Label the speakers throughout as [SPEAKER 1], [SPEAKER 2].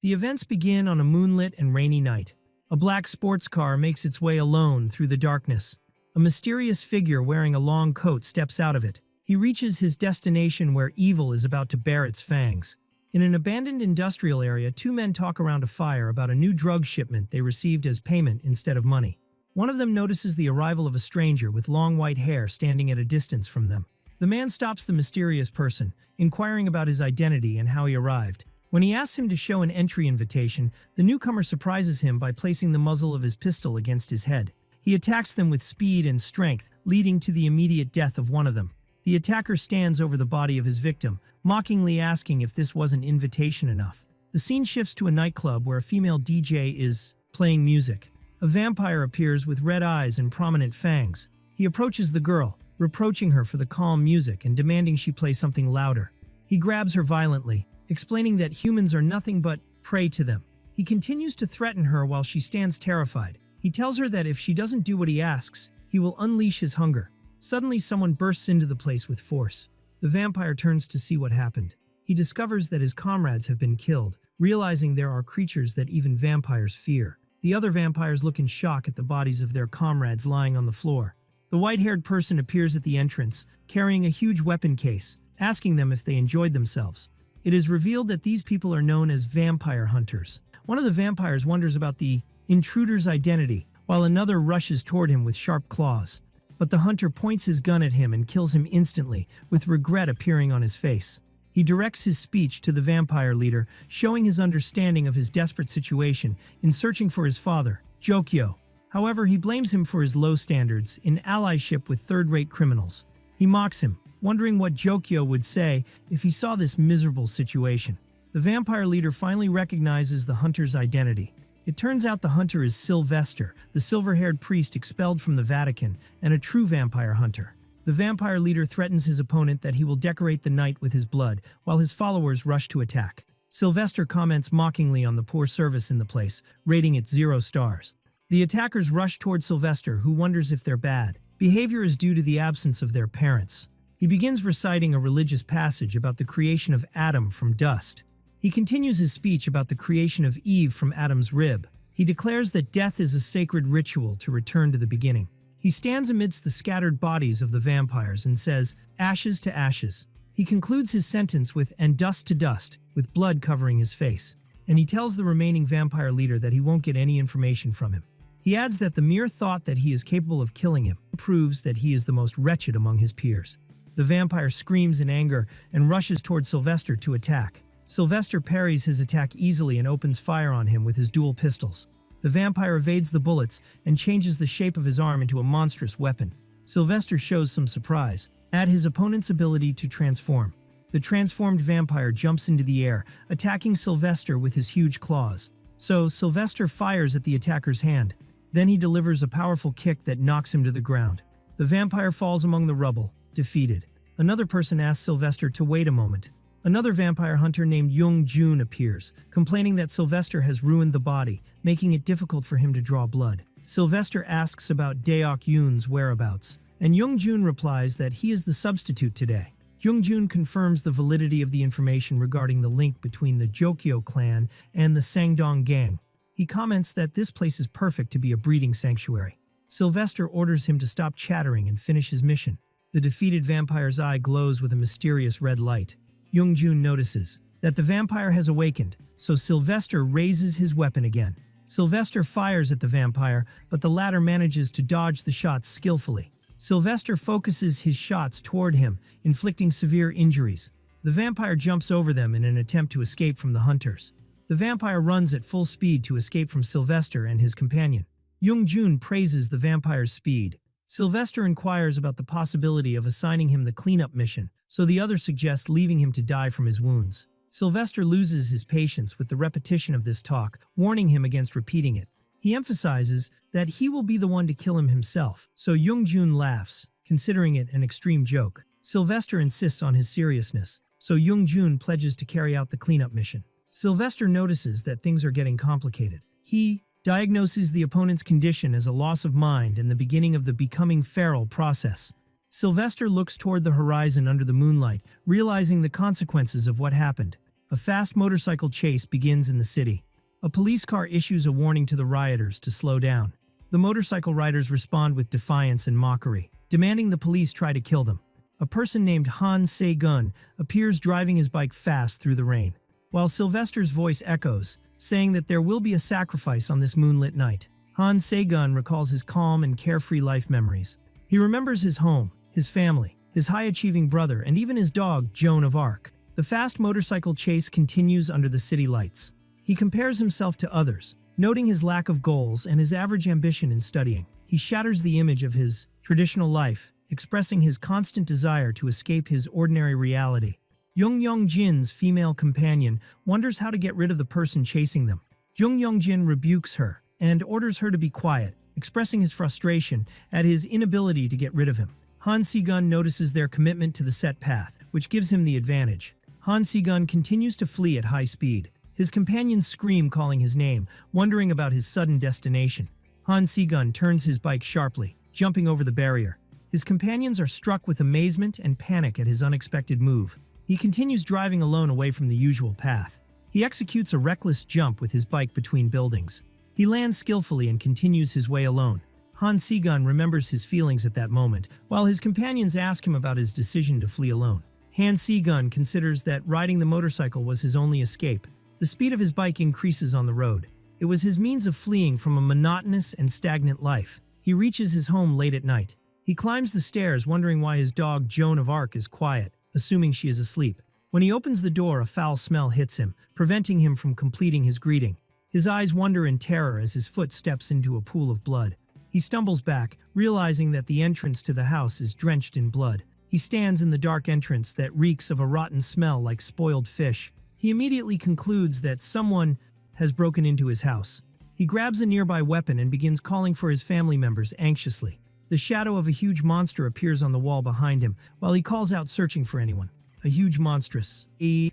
[SPEAKER 1] The events begin on a moonlit and rainy night. A black sports car makes its way alone through the darkness. A mysterious figure wearing a long coat steps out of it. He reaches his destination where evil is about to bare its fangs. In an abandoned industrial area, two men talk around a fire about a new drug shipment they received as payment instead of money. One of them notices the arrival of a stranger with long white hair standing at a distance from them. The man stops the mysterious person, inquiring about his identity and how he arrived. When he asks him to show an entry invitation, the newcomer surprises him by placing the muzzle of his pistol against his head. He attacks them with speed and strength, leading to the immediate death of one of them. The attacker stands over the body of his victim, mockingly asking if this wasn't invitation enough. The scene shifts to a nightclub where a female DJ is playing music. A vampire appears with red eyes and prominent fangs. He approaches the girl, reproaching her for the calm music and demanding she play something louder. He grabs her violently, explaining that humans are nothing but prey to them. He continues to threaten her while she stands terrified. He tells her that if she doesn't do what he asks, he will unleash his hunger. Suddenly, someone bursts into the place with force. The vampire turns to see what happened. He discovers that his comrades have been killed, realizing there are creatures that even vampires fear. The other vampires look in shock at the bodies of their comrades lying on the floor. The white-haired person appears at the entrance, carrying a huge weapon case, asking them if they enjoyed themselves. It is revealed that these people are known as vampire hunters. One of the vampires wonders about the intruder's identity, while another rushes toward him with sharp claws. But the hunter points his gun at him and kills him instantly, with regret appearing on his face. He directs his speech to the vampire leader, showing his understanding of his desperate situation in searching for his father, Jokyo. However, he blames him for his low standards in allyship with third-rate criminals. He mocks him, wondering what Jokyo would say if he saw this miserable situation. The vampire leader finally recognizes the hunter's identity. It turns out the hunter is Sylvester, the silver-haired priest expelled from the Vatican, and a true vampire hunter. The vampire leader threatens his opponent that he will decorate the night with his blood, while his followers rush to attack. Sylvester comments mockingly on the poor service in the place, rating it 0 stars. The attackers rush toward Sylvester, who wonders if their bad behavior is due to the absence of their parents. He begins reciting a religious passage about the creation of Adam from dust. He continues his speech about the creation of Eve from Adam's rib. He declares that death is a sacred ritual to return to the beginning. He stands amidst the scattered bodies of the vampires and says, "Ashes to ashes." He concludes his sentence with, "And dust to dust," with blood covering his face. And he tells the remaining vampire leader that he won't get any information from him. He adds that the mere thought that he is capable of killing him proves that he is the most wretched among his peers. The vampire screams in anger and rushes toward Sylvester to attack. Sylvester parries his attack easily and opens fire on him with his dual pistols. The vampire evades the bullets and changes the shape of his arm into a monstrous weapon. Sylvester shows some surprise at his opponent's ability to transform. The transformed vampire jumps into the air, attacking Sylvester with his huge claws. So, Sylvester fires at the attacker's hand. Then he delivers a powerful kick that knocks him to the ground. The vampire falls among the rubble, defeated. Another person asks Sylvester to wait a moment. Another vampire hunter named Young-jun appears, complaining that Sylvester has ruined the body, making it difficult for him to draw blood. Sylvester asks about Deok-yoon's whereabouts, and Young-jun replies that he is the substitute today. Young-jun confirms the validity of the information regarding the link between the Jokyo clan and the Sangdong gang. He comments that this place is perfect to be a breeding sanctuary. Sylvester orders him to stop chattering and finish his mission. The defeated vampire's eye glows with a mysterious red light. Young-jun notices that the vampire has awakened, so Sylvester raises his weapon again. Sylvester fires at the vampire, but the latter manages to dodge the shots skillfully. Sylvester focuses his shots toward him, inflicting severe injuries. The vampire jumps over them in an attempt to escape from the hunters. The vampire runs at full speed to escape from Sylvester and his companion. Young-jun praises the vampire's speed. Sylvester inquires about the possibility of assigning him the cleanup mission, so the other suggests leaving him to die from his wounds. Sylvester loses his patience with the repetition of this talk, warning him against repeating it. He emphasizes that he will be the one to kill him himself, so Young-jun laughs, considering it an extreme joke. Sylvester insists on his seriousness, so Young-jun pledges to carry out the cleanup mission. Sylvester notices that things are getting complicated. He diagnoses the opponent's condition as a loss of mind and the beginning of the becoming feral process. Sylvester looks toward the horizon under the moonlight, realizing the consequences of what happened. A fast motorcycle chase begins in the city. A police car issues a warning to the rioters to slow down. The motorcycle riders respond with defiance and mockery, demanding the police try to kill them. A person named Han Se-gun appears driving his bike fast through the rain, while Sylvester's voice echoes, saying that there will be a sacrifice on this moonlit night. Han Se-gun recalls his calm and carefree life memories. He remembers his home, his family, his high-achieving brother, and even his dog, Joan of Arc. The fast motorcycle chase continues under the city lights. He compares himself to others, noting his lack of goals and his average ambition in studying. He shatters the image of his traditional life, expressing his constant desire to escape his ordinary reality. Jung Yong-jin's female companion wonders how to get rid of the person chasing them. Jung Yong-jin rebukes her and orders her to be quiet, expressing his frustration at his inability to get rid of him. Han Se-gun notices their commitment to the set path, which gives him the advantage. Han Se-gun continues to flee at high speed. His companions scream, calling his name, wondering about his sudden destination. Han Se-gun turns his bike sharply, jumping over the barrier. His companions are struck with amazement and panic at his unexpected move. He continues driving alone away from the usual path. He executes a reckless jump with his bike between buildings. He lands skillfully and continues his way alone. Han Se-gun remembers his feelings at that moment, while his companions ask him about his decision to flee alone. Han Se-gun considers that riding the motorcycle was his only escape. The speed of his bike increases on the road. It was his means of fleeing from a monotonous and stagnant life. He reaches his home late at night. He climbs the stairs, wondering why his dog Joan of Arc is quiet, assuming she is asleep. When he opens the door, a foul smell hits him, preventing him from completing his greeting. His eyes wander in terror as his foot steps into a pool of blood. He stumbles back, realizing that the entrance to the house is drenched in blood. He stands in the dark entrance that reeks of a rotten smell like spoiled fish. He immediately concludes that someone has broken into his house. He grabs a nearby weapon and begins calling for his family members anxiously. The shadow of a huge monster appears on the wall behind him, while he calls out, searching for anyone. A huge monstrous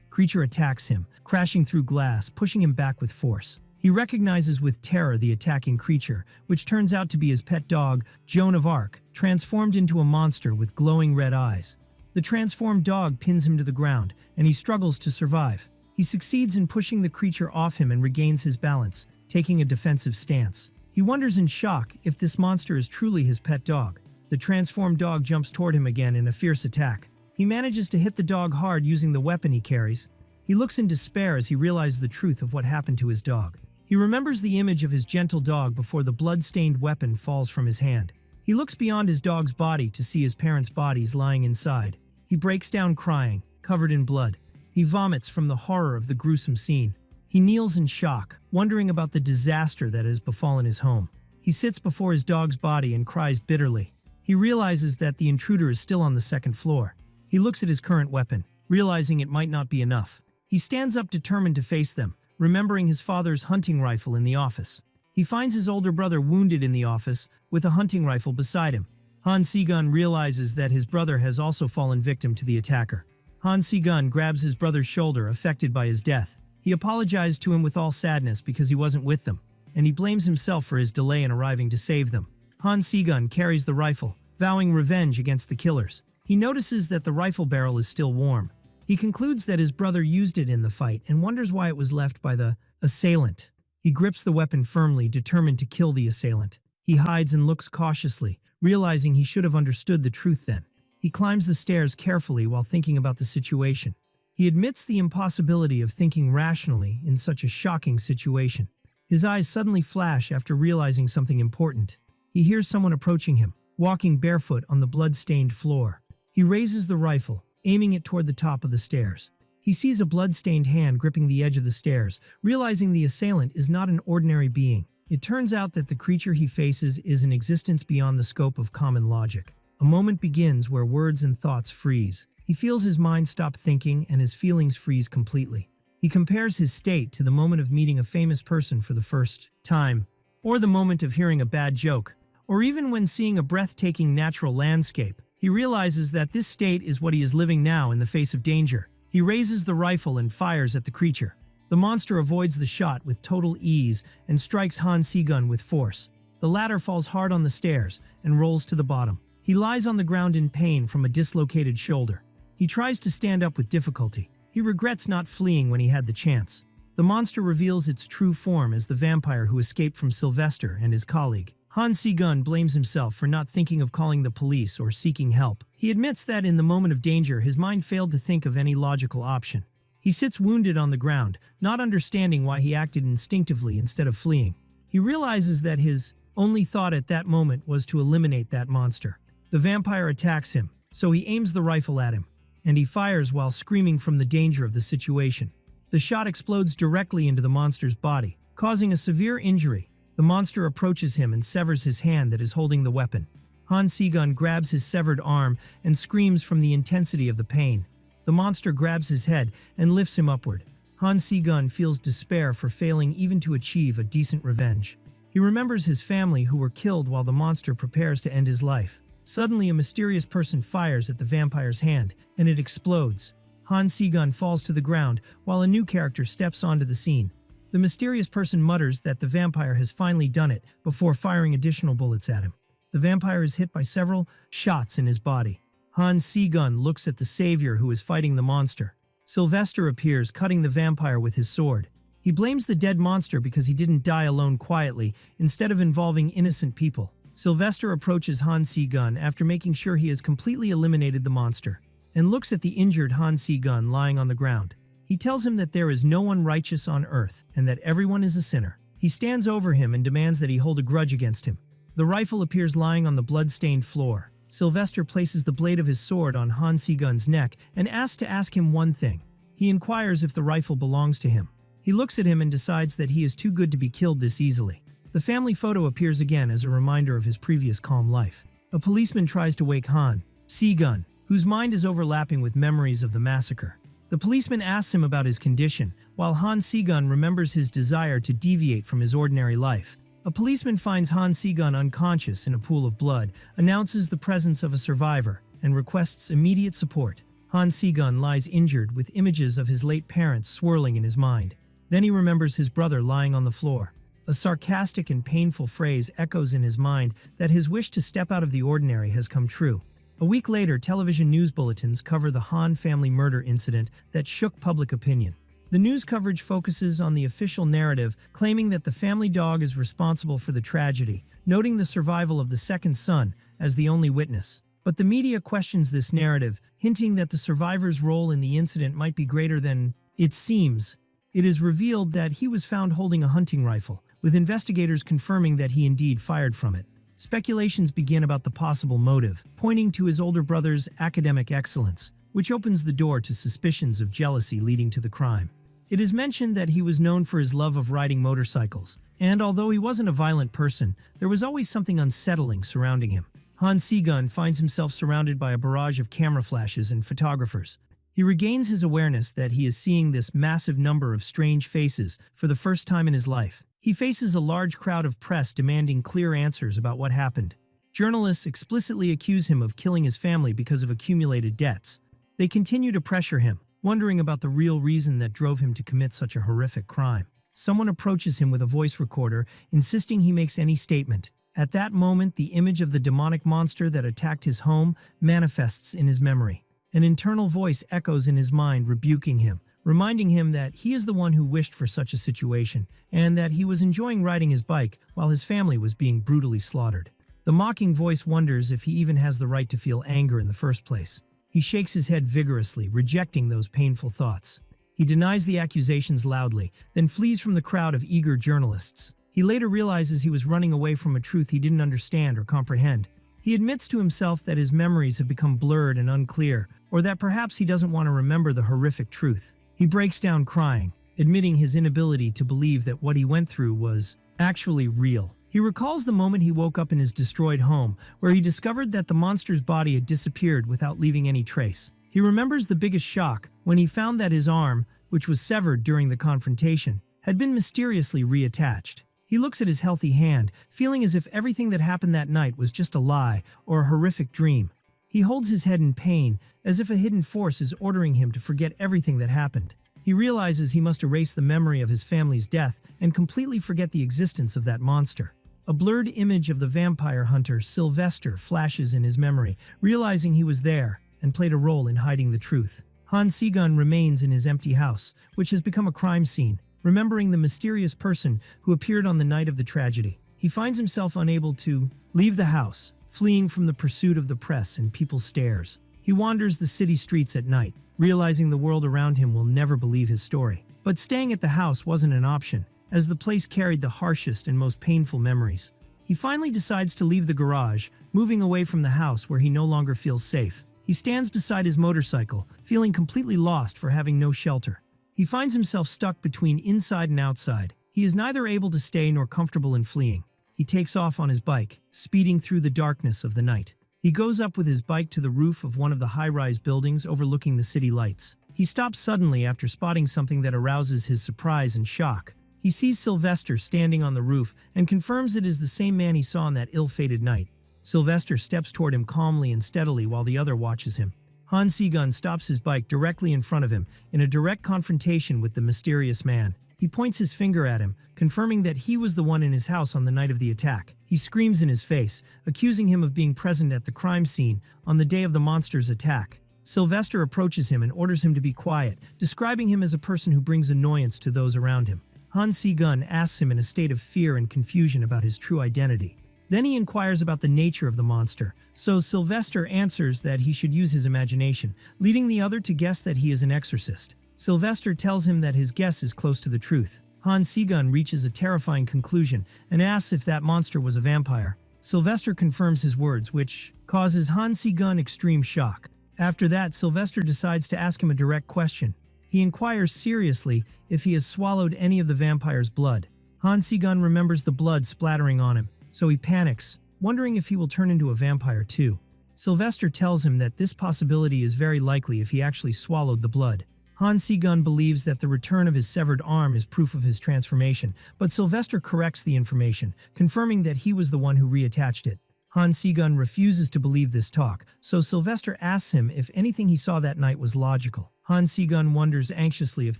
[SPEAKER 1] creature attacks him, crashing through glass, pushing him back with force. He recognizes with terror the attacking creature, which turns out to be his pet dog, Joan of Arc, transformed into a monster with glowing red eyes. The transformed dog pins him to the ground, and he struggles to survive. He succeeds in pushing the creature off him and regains his balance, taking a defensive stance. He wonders in shock if this monster is truly his pet dog. The transformed dog jumps toward him again in a fierce attack. He manages to hit the dog hard using the weapon he carries. He looks in despair as he realizes the truth of what happened to his dog. He remembers the image of his gentle dog before the blood-stained weapon falls from his hand. He looks beyond his dog's body to see his parents' bodies lying inside. He breaks down crying, covered in blood. He vomits from the horror of the gruesome scene. He kneels in shock, wondering about the disaster that has befallen his home. He sits before his dog's body and cries bitterly. He realizes that the intruder is still on the second floor. He looks at his current weapon, realizing it might not be enough. He stands up determined to face them, remembering his father's hunting rifle in the office. He finds his older brother wounded in the office, with a hunting rifle beside him. Han Se-gun realizes that his brother has also fallen victim to the attacker. Han Se-gun grabs his brother's shoulder, affected by his death. He apologized to him with all sadness because he wasn't with them, and he blames himself for his delay in arriving to save them. Han Se-gun carries the rifle, vowing revenge against the killers. He notices that the rifle barrel is still warm. He concludes that his brother used it in the fight and wonders why it was left by the assailant. He grips the weapon firmly, determined to kill the assailant. He hides and looks cautiously, realizing he should have understood the truth then. He climbs the stairs carefully while thinking about the situation. He admits the impossibility of thinking rationally in such a shocking situation. His eyes suddenly flash after realizing something important. He hears someone approaching him, walking barefoot on the blood-stained floor. He raises the rifle, aiming it toward the top of the stairs. He sees a blood-stained hand gripping the edge of the stairs, realizing the assailant is not an ordinary being. It turns out that the creature he faces is an existence beyond the scope of common logic. A moment begins where words and thoughts freeze. He feels his mind stop thinking and his feelings freeze completely. He compares his state to the moment of meeting a famous person for the first time, or the moment of hearing a bad joke, or even when seeing a breathtaking natural landscape. He realizes that this state is what he is living now in the face of danger. He raises the rifle and fires at the creature. The monster avoids the shot with total ease and strikes Han Se-gun with force. The latter falls hard on the stairs and rolls to the bottom. He lies on the ground in pain from a dislocated shoulder. He tries to stand up with difficulty. He regrets not fleeing when he had the chance. The monster reveals its true form as the vampire who escaped from Sylvester and his colleague. Han Si-gun blames himself for not thinking of calling the police or seeking help. He admits that in the moment of danger, his mind failed to think of any logical option. He sits wounded on the ground, not understanding why he acted instinctively instead of fleeing. He realizes that his only thought at that moment was to eliminate that monster. The vampire attacks him, so he aims the rifle at him, and he fires while screaming from the danger of the situation. The shot explodes directly into the monster's body, causing a severe injury. The monster approaches him and severs his hand that is holding the weapon. Han Si-gun grabs his severed arm and screams from the intensity of the pain. The monster grabs his head and lifts him upward. Han Si-gun feels despair for failing even to achieve a decent revenge. He remembers his family who were killed while the monster prepares to end his life. Suddenly, a mysterious person fires at the vampire's hand, and it explodes. Han Si-gun falls to the ground while a new character steps onto the scene. The mysterious person mutters that the vampire has finally done it before firing additional bullets at him. The vampire is hit by several shots in his body. Han Si-gun looks at the savior who is fighting the monster. Sylvester appears, cutting the vampire with his sword. He blames the dead monster because he didn't die alone quietly, instead of involving innocent people. Sylvester approaches Han Si-gun after making sure he has completely eliminated the monster, and looks at the injured Han Si-gun lying on the ground. He tells him that there is no one righteous on earth, and that everyone is a sinner. He stands over him and demands that he hold a grudge against him. The rifle appears lying on the blood-stained floor. Sylvester places the blade of his sword on Han Si-gun's neck and asks to ask him one thing. He inquires if the rifle belongs to him. He looks at him and decides that he is too good to be killed this easily. The family photo appears again as a reminder of his previous calm life. A policeman tries to wake Han Si-gun, whose mind is overlapping with memories of the massacre. The policeman asks him about his condition, while Han Si-gun remembers his desire to deviate from his ordinary life. A policeman finds Han Si-gun unconscious in a pool of blood, announces the presence of a survivor, and requests immediate support. Han Si-gun lies injured with images of his late parents swirling in his mind. Then he remembers his brother lying on the floor. A sarcastic and painful phrase echoes in his mind that his wish to step out of the ordinary has come true. A week later, television news bulletins cover the Han family murder incident that shook public opinion. The news coverage focuses on the official narrative, claiming that the family dog is responsible for the tragedy, noting the survival of the second son as the only witness. But the media questions this narrative, hinting that the survivor's role in the incident might be greater than it seems. It is revealed that he was found holding a hunting rifle, with investigators confirming that he indeed fired from it. Speculations begin about the possible motive, pointing to his older brother's academic excellence, which opens the door to suspicions of jealousy leading to the crime. It is mentioned that he was known for his love of riding motorcycles, and although he wasn't a violent person, there was always something unsettling surrounding him. Han Si-gun finds himself surrounded by a barrage of camera flashes and photographers. He regains his awareness that he is seeing this massive number of strange faces for the first time in his life. He faces a large crowd of press demanding clear answers about what happened. Journalists explicitly accuse him of killing his family because of accumulated debts. They continue to pressure him, wondering about the real reason that drove him to commit such a horrific crime. Someone approaches him with a voice recorder, insisting he makes any statement. At that moment, the image of the demonic monster that attacked his home manifests in his memory. An internal voice echoes in his mind, rebuking him, reminding him that he is the one who wished for such a situation, and that he was enjoying riding his bike while his family was being brutally slaughtered. The mocking voice wonders if he even has the right to feel anger in the first place. He shakes his head vigorously, rejecting those painful thoughts. He denies the accusations loudly, then flees from the crowd of eager journalists. He later realizes he was running away from a truth he didn't understand or comprehend. He admits to himself that his memories have become blurred and unclear, or that perhaps he doesn't want to remember the horrific truth. He breaks down crying, admitting his inability to believe that what he went through was actually real. He recalls the moment he woke up in his destroyed home, where he discovered that the monster's body had disappeared without leaving any trace. He remembers the biggest shock when he found that his arm, which was severed during the confrontation, had been mysteriously reattached. He looks at his healthy hand, feeling as if everything that happened that night was just a lie or a horrific dream. He holds his head in pain, as if a hidden force is ordering him to forget everything that happened. He realizes he must erase the memory of his family's death and completely forget the existence of that monster. A blurred image of the vampire hunter Sylvester flashes in his memory, realizing he was there and played a role in hiding the truth. Han Si-gun remains in his empty house, which has become a crime scene, remembering the mysterious person who appeared on the night of the tragedy. He finds himself unable to leave the house, fleeing from the pursuit of the press and people's stares. He wanders the city streets at night, realizing the world around him will never believe his story. But staying at the house wasn't an option, as the place carried the harshest and most painful memories. He finally decides to leave the garage, moving away from the house where he no longer feels safe. He stands beside his motorcycle, feeling completely lost for having no shelter. He finds himself stuck between inside and outside. He is neither able to stay nor comfortable in fleeing. He takes off on his bike, speeding through the darkness of the night. He goes up with his bike to the roof of one of the high-rise buildings overlooking the city lights. He stops suddenly after spotting something that arouses his surprise and shock. He sees Sylvester standing on the roof and confirms it is the same man he saw on that ill-fated night. Sylvester steps toward him calmly and steadily while the other watches him. Han Si-gun stops his bike directly in front of him, in a direct confrontation with the mysterious man. He points his finger at him, confirming that he was the one in his house on the night of the attack. He screams in his face, accusing him of being present at the crime scene on the day of the monster's attack. Sylvester approaches him and orders him to be quiet, describing him as a person who brings annoyance to those around him. Han Si-gun asks him in a state of fear and confusion about his true identity. Then he inquires about the nature of the monster, so Sylvester answers that he should use his imagination, leading the other to guess that he is an exorcist. Sylvester tells him that his guess is close to the truth. Han Si-gun reaches a terrifying conclusion and asks if that monster was a vampire. Sylvester confirms his words, which causes Han Si-gun extreme shock. After that, Sylvester decides to ask him a direct question. He inquires seriously if he has swallowed any of the vampire's blood. Han Si-gun remembers the blood splattering on him, so he panics, wondering if he will turn into a vampire too. Sylvester tells him that this possibility is very likely if he actually swallowed the blood. Han Si-gun believes that the return of his severed arm is proof of his transformation, but Sylvester corrects the information, confirming that he was the one who reattached it. Han Si-gun refuses to believe this talk, so Sylvester asks him if anything he saw that night was logical. Han Si-gun wonders anxiously if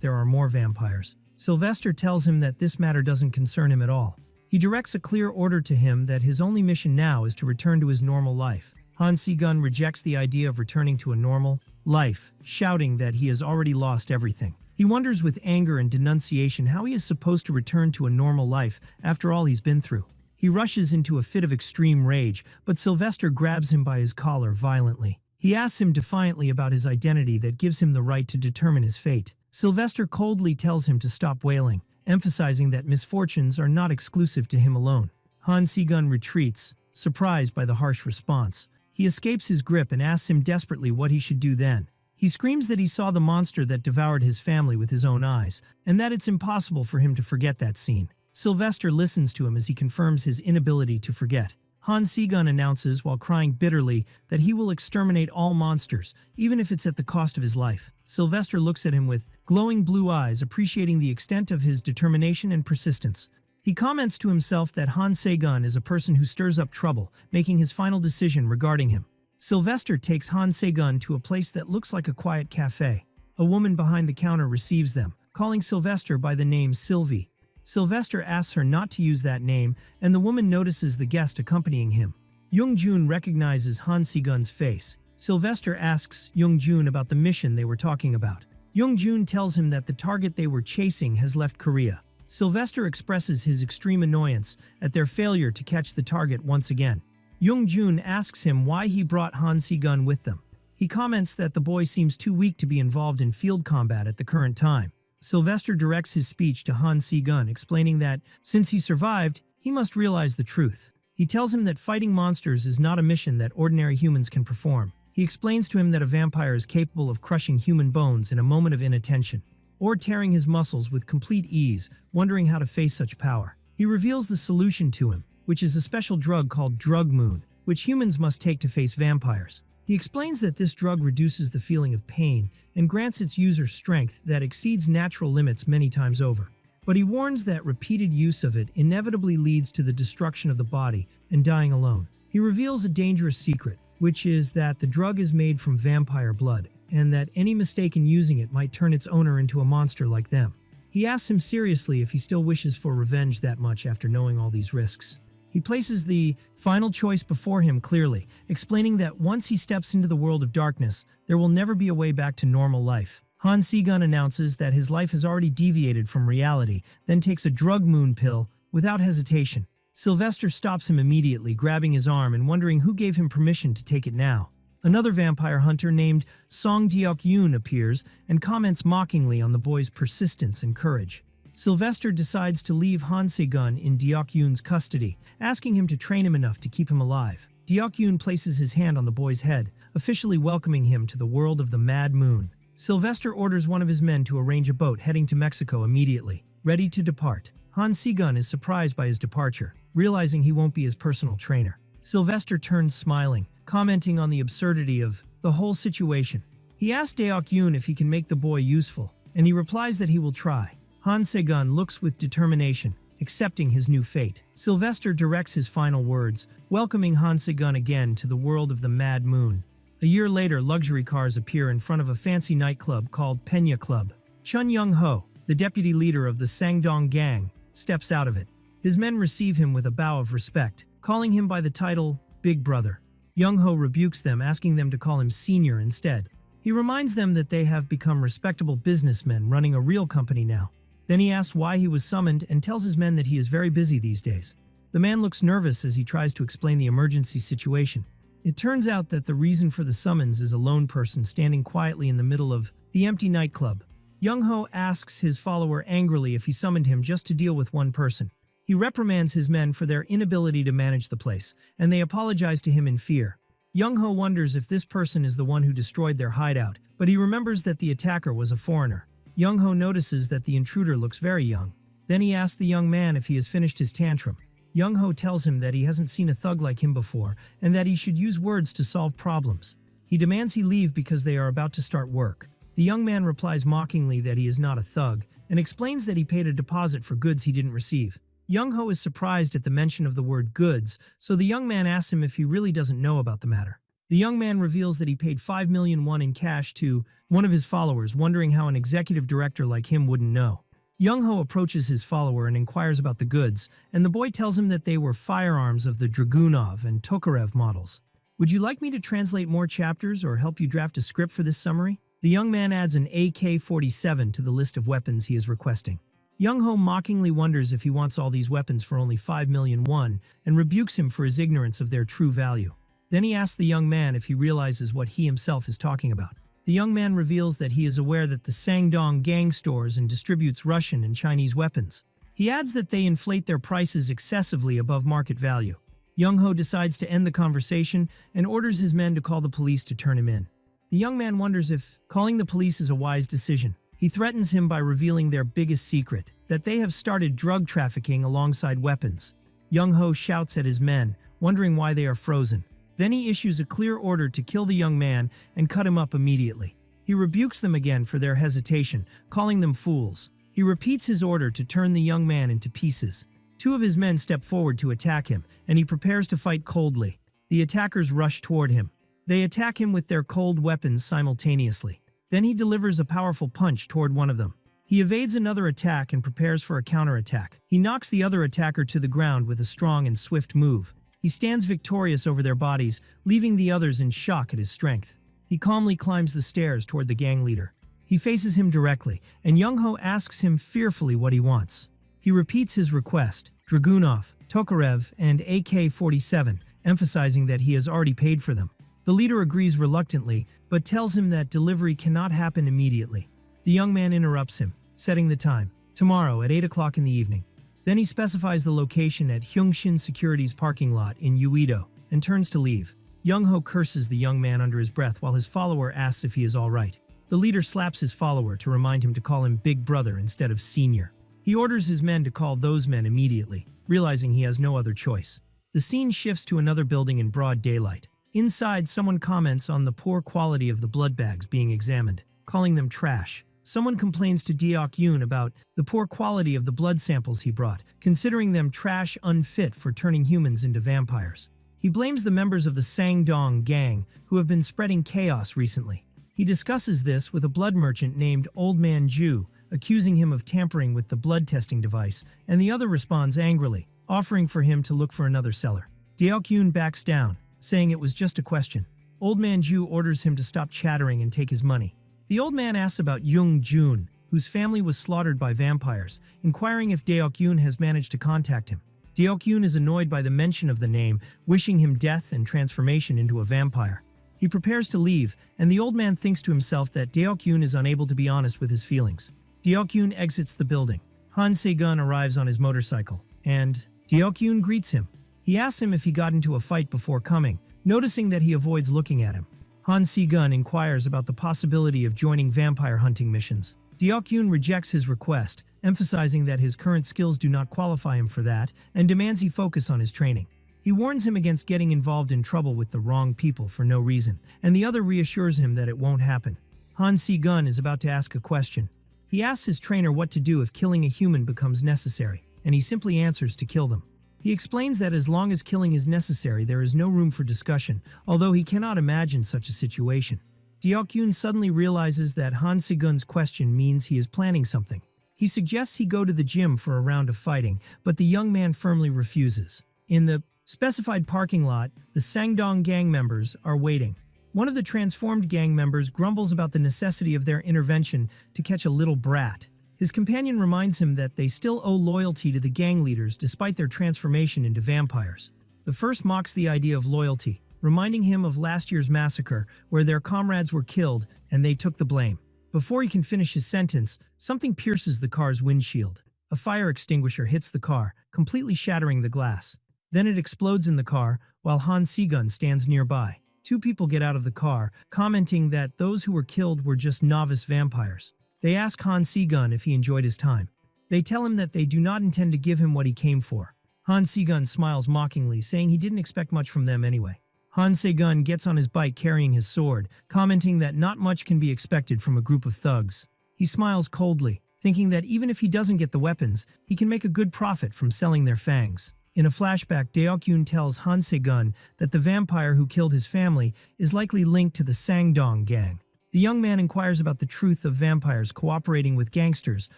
[SPEAKER 1] there are more vampires. Sylvester tells him that this matter doesn't concern him at all. He directs a clear order to him that his only mission now is to return to his normal life. Han Si-gun rejects the idea of returning to a normal life, shouting that he has already lost everything. He wonders with anger and denunciation how he is supposed to return to a normal life after all he's been through. He rushes into a fit of extreme rage, but Sylvester grabs him by his collar violently. He asks him defiantly about his identity that gives him the right to determine his fate. Sylvester coldly tells him to stop wailing, emphasizing that misfortunes are not exclusive to him alone. Han Si-gun retreats, surprised by the harsh response. He escapes his grip and asks him desperately what he should do then. He screams that he saw the monster that devoured his family with his own eyes, and that it's impossible for him to forget that scene. Sylvester listens to him as he confirms his inability to forget. Han Si-gun announces, while crying bitterly, that he will exterminate all monsters, even if it's at the cost of his life. Sylvester looks at him with glowing blue eyes, appreciating the extent of his determination and persistence. He comments to himself that Han Si-gun is a person who stirs up trouble, making his final decision regarding him. Sylvester takes Han Si-gun to a place that looks like a quiet cafe. A woman behind the counter receives them, calling Sylvester by the name Sylvie. Sylvester asks her not to use that name, and the woman notices the guest accompanying him. Young-jun recognizes Han Si-gun's face. Sylvester asks Young-jun about the mission they were talking about. Young-jun tells him that the target they were chasing has left Korea. Sylvester expresses his extreme annoyance at their failure to catch the target once again. Young-jun asks him why he brought Han Si-gun with them. He comments that the boy seems too weak to be involved in field combat at the current time. Sylvester directs his speech to Han Si-gun, explaining that, since he survived, he must realize the truth. He tells him that fighting monsters is not a mission that ordinary humans can perform. He explains to him that a vampire is capable of crushing human bones in a moment of inattention, or tearing his muscles with complete ease, wondering how to face such power. He reveals the solution to him, which is a special drug called Drug Moon, which humans must take to face vampires. He explains that this drug reduces the feeling of pain and grants its user strength that exceeds natural limits many times over. But he warns that repeated use of it inevitably leads to the destruction of the body and dying alone. He reveals a dangerous secret, which is that the drug is made from vampire blood, and that any mistake in using it might turn its owner into a monster like them. He asks him seriously if he still wishes for revenge that much after knowing all these risks. He places the final choice before him clearly, explaining that once he steps into the world of darkness, there will never be a way back to normal life. Han Se-gun announces that his life has already deviated from reality, then takes a drug moon pill without hesitation. Sylvester stops him immediately, grabbing his arm and wondering who gave him permission to take it now. Another vampire hunter named Song Deok-yoon appears and comments mockingly on the boy's persistence and courage. Sylvester decides to leave Han Se-gun in Deok-yoon's custody, asking him to train him enough to keep him alive. Deok-yoon places his hand on the boy's head, officially welcoming him to the world of the Mad Moon. Sylvester orders one of his men to arrange a boat heading to Mexico immediately, ready to depart. Han Se-gun is surprised by his departure, realizing he won't be his personal trainer. Sylvester turns smiling, commenting on the absurdity of the whole situation. He asks Deok-yoon if he can make the boy useful, and he replies that he will try. Han Se-gun looks with determination, accepting his new fate. Sylvester directs his final words, welcoming Han Se-gun again to the world of the Mad Moon. A year later, luxury cars appear in front of a fancy nightclub called Penya Club. Chun Young-ho, the deputy leader of the Sangdong gang, steps out of it. His men receive him with a bow of respect, calling him by the title Big Brother. Young-ho rebukes them, asking them to call him Senior instead. He reminds them that they have become respectable businessmen running a real company now. Then he asks why he was summoned and tells his men that he is very busy these days. The man looks nervous as he tries to explain the emergency situation. It turns out that the reason for the summons is a lone person standing quietly in the middle of the empty nightclub. Young-ho asks his follower angrily if he summoned him just to deal with one person. He reprimands his men for their inability to manage the place, and they apologize to him in fear. Young-ho wonders if this person is the one who destroyed their hideout, but he remembers that the attacker was a foreigner. Young-ho notices that the intruder looks very young. Then he asks the young man if he has finished his tantrum. Young-ho tells him that he hasn't seen a thug like him before, and that he should use words to solve problems. He demands he leave because they are about to start work. The young man replies mockingly that he is not a thug, and explains that he paid a deposit for goods he didn't receive. Young-ho is surprised at the mention of the word goods, so the young man asks him if he really doesn't know about the matter. The young man reveals that he paid 5 million won in cash to one of his followers, wondering how an executive director like him wouldn't know. Young-ho approaches his follower and inquires about the goods, and the boy tells him that they were firearms of the Dragunov and Tokarev models. Would you like me to translate more chapters or help you draft a script for this summary? The young man adds an AK-47 to the list of weapons he is requesting. Young-ho mockingly wonders if he wants all these weapons for only 5 million won, and rebukes him for his ignorance of their true value. Then he asks the young man if he realizes what he himself is talking about. The young man reveals that he is aware that the Sangdong gang stores and distributes Russian and Chinese weapons. He adds that they inflate their prices excessively above market value. Young-ho decides to end the conversation and orders his men to call the police to turn him in. The young man wonders if calling the police is a wise decision. He threatens him by revealing their biggest secret, that they have started drug trafficking alongside weapons. Young-ho shouts at his men, wondering why they are frozen. Then he issues a clear order to kill the young man and cut him up immediately. He rebukes them again for their hesitation, calling them fools. He repeats his order to turn the young man into pieces. 2 of his men step forward to attack him, and he prepares to fight coldly. The attackers rush toward him. They attack him with their cold weapons simultaneously. Then he delivers a powerful punch toward one of them. He evades another attack and prepares for a counterattack. He knocks the other attacker to the ground with a strong and swift move. He stands victorious over their bodies, leaving the others in shock at his strength. He calmly climbs the stairs toward the gang leader. He faces him directly, and Young-ho asks him fearfully what he wants. He repeats his request, Dragunov, Tokarev, and AK-47, emphasizing that he has already paid for them. The leader agrees reluctantly, but tells him that delivery cannot happen immediately. The young man interrupts him, setting the time, tomorrow at 8 o'clock in the evening. Then he specifies the location at Hyungshin Securities parking lot in Uido and turns to leave. Young-ho curses the young man under his breath while his follower asks if he is all right. The leader slaps his follower to remind him to call him Big Brother instead of Senior. He orders his men to call those men immediately, realizing he has no other choice. The scene shifts to another building in broad daylight. Inside, someone comments on the poor quality of the blood bags being examined, calling them trash. Someone complains to Deok-yoon about the poor quality of the blood samples he brought, considering them trash unfit for turning humans into vampires. He blames the members of the Sangdong gang, who have been spreading chaos recently. He discusses this with a blood merchant named Old Man Ju, accusing him of tampering with the blood testing device, and the other responds angrily. offering for him to look for another seller. Deok-yoon backs down, saying it was just a question. Old Man Ju orders him to stop chattering and take his money. The old man asks about Young Jun, whose family was slaughtered by vampires, inquiring if Deok-yoon has managed to contact him. Deok-yoon is annoyed by the mention of the name, wishing him death and transformation into a vampire. He prepares to leave, and the old man thinks to himself that Deok-yoon is unable to be honest with his feelings. Deok-yoon exits the building. Han Se-gun arrives on his motorcycle, and Deok-yoon greets him. He asks him if he got into a fight before coming, noticing that he avoids looking at him. Han Se-gun inquires about the possibility of joining vampire hunting missions. Deok-yoon rejects his request, emphasizing that his current skills do not qualify him for that, and demands he focus on his training. He warns him against getting involved in trouble with the wrong people for no reason, and the other reassures him that it won't happen. Han Se-gun is about to ask a question. He asks his trainer what to do if killing a human becomes necessary, and he simply answers to kill them. He explains that as long as killing is necessary, there is no room for discussion, although he cannot imagine such a situation. Deok-yoon suddenly realizes that Han Se-gun's question means he is planning something. He suggests he go to the gym for a round of fighting, but the young man firmly refuses. In the specified parking lot, the Sangdong gang members are waiting. One of the transformed gang members grumbles about the necessity of their intervention to catch a little brat. His companion reminds him that they still owe loyalty to the gang leaders despite their transformation into vampires. The first mocks the idea of loyalty, reminding him of last year's massacre where their comrades were killed and they took the blame. Before he can finish his sentence, something pierces the car's windshield. A fire extinguisher hits the car, completely shattering the glass. Then it explodes in the car, while Han Se-gun stands nearby. Two people get out of the car, commenting that those who were killed were just novice vampires. They ask Han Se-gun if he enjoyed his time. They tell him that they do not intend to give him what he came for. Han Se-gun smiles mockingly, saying he didn't expect much from them anyway. Han Se-gun gets on his bike carrying his sword, commenting that not much can be expected from a group of thugs. He smiles coldly, thinking that even if he doesn't get the weapons, he can make a good profit from selling their fangs. In a flashback, Deok-yoon tells Han Se-gun that the vampire who killed his family is likely linked to the Sangdong gang. The young man inquires about the truth of vampires cooperating with gangsters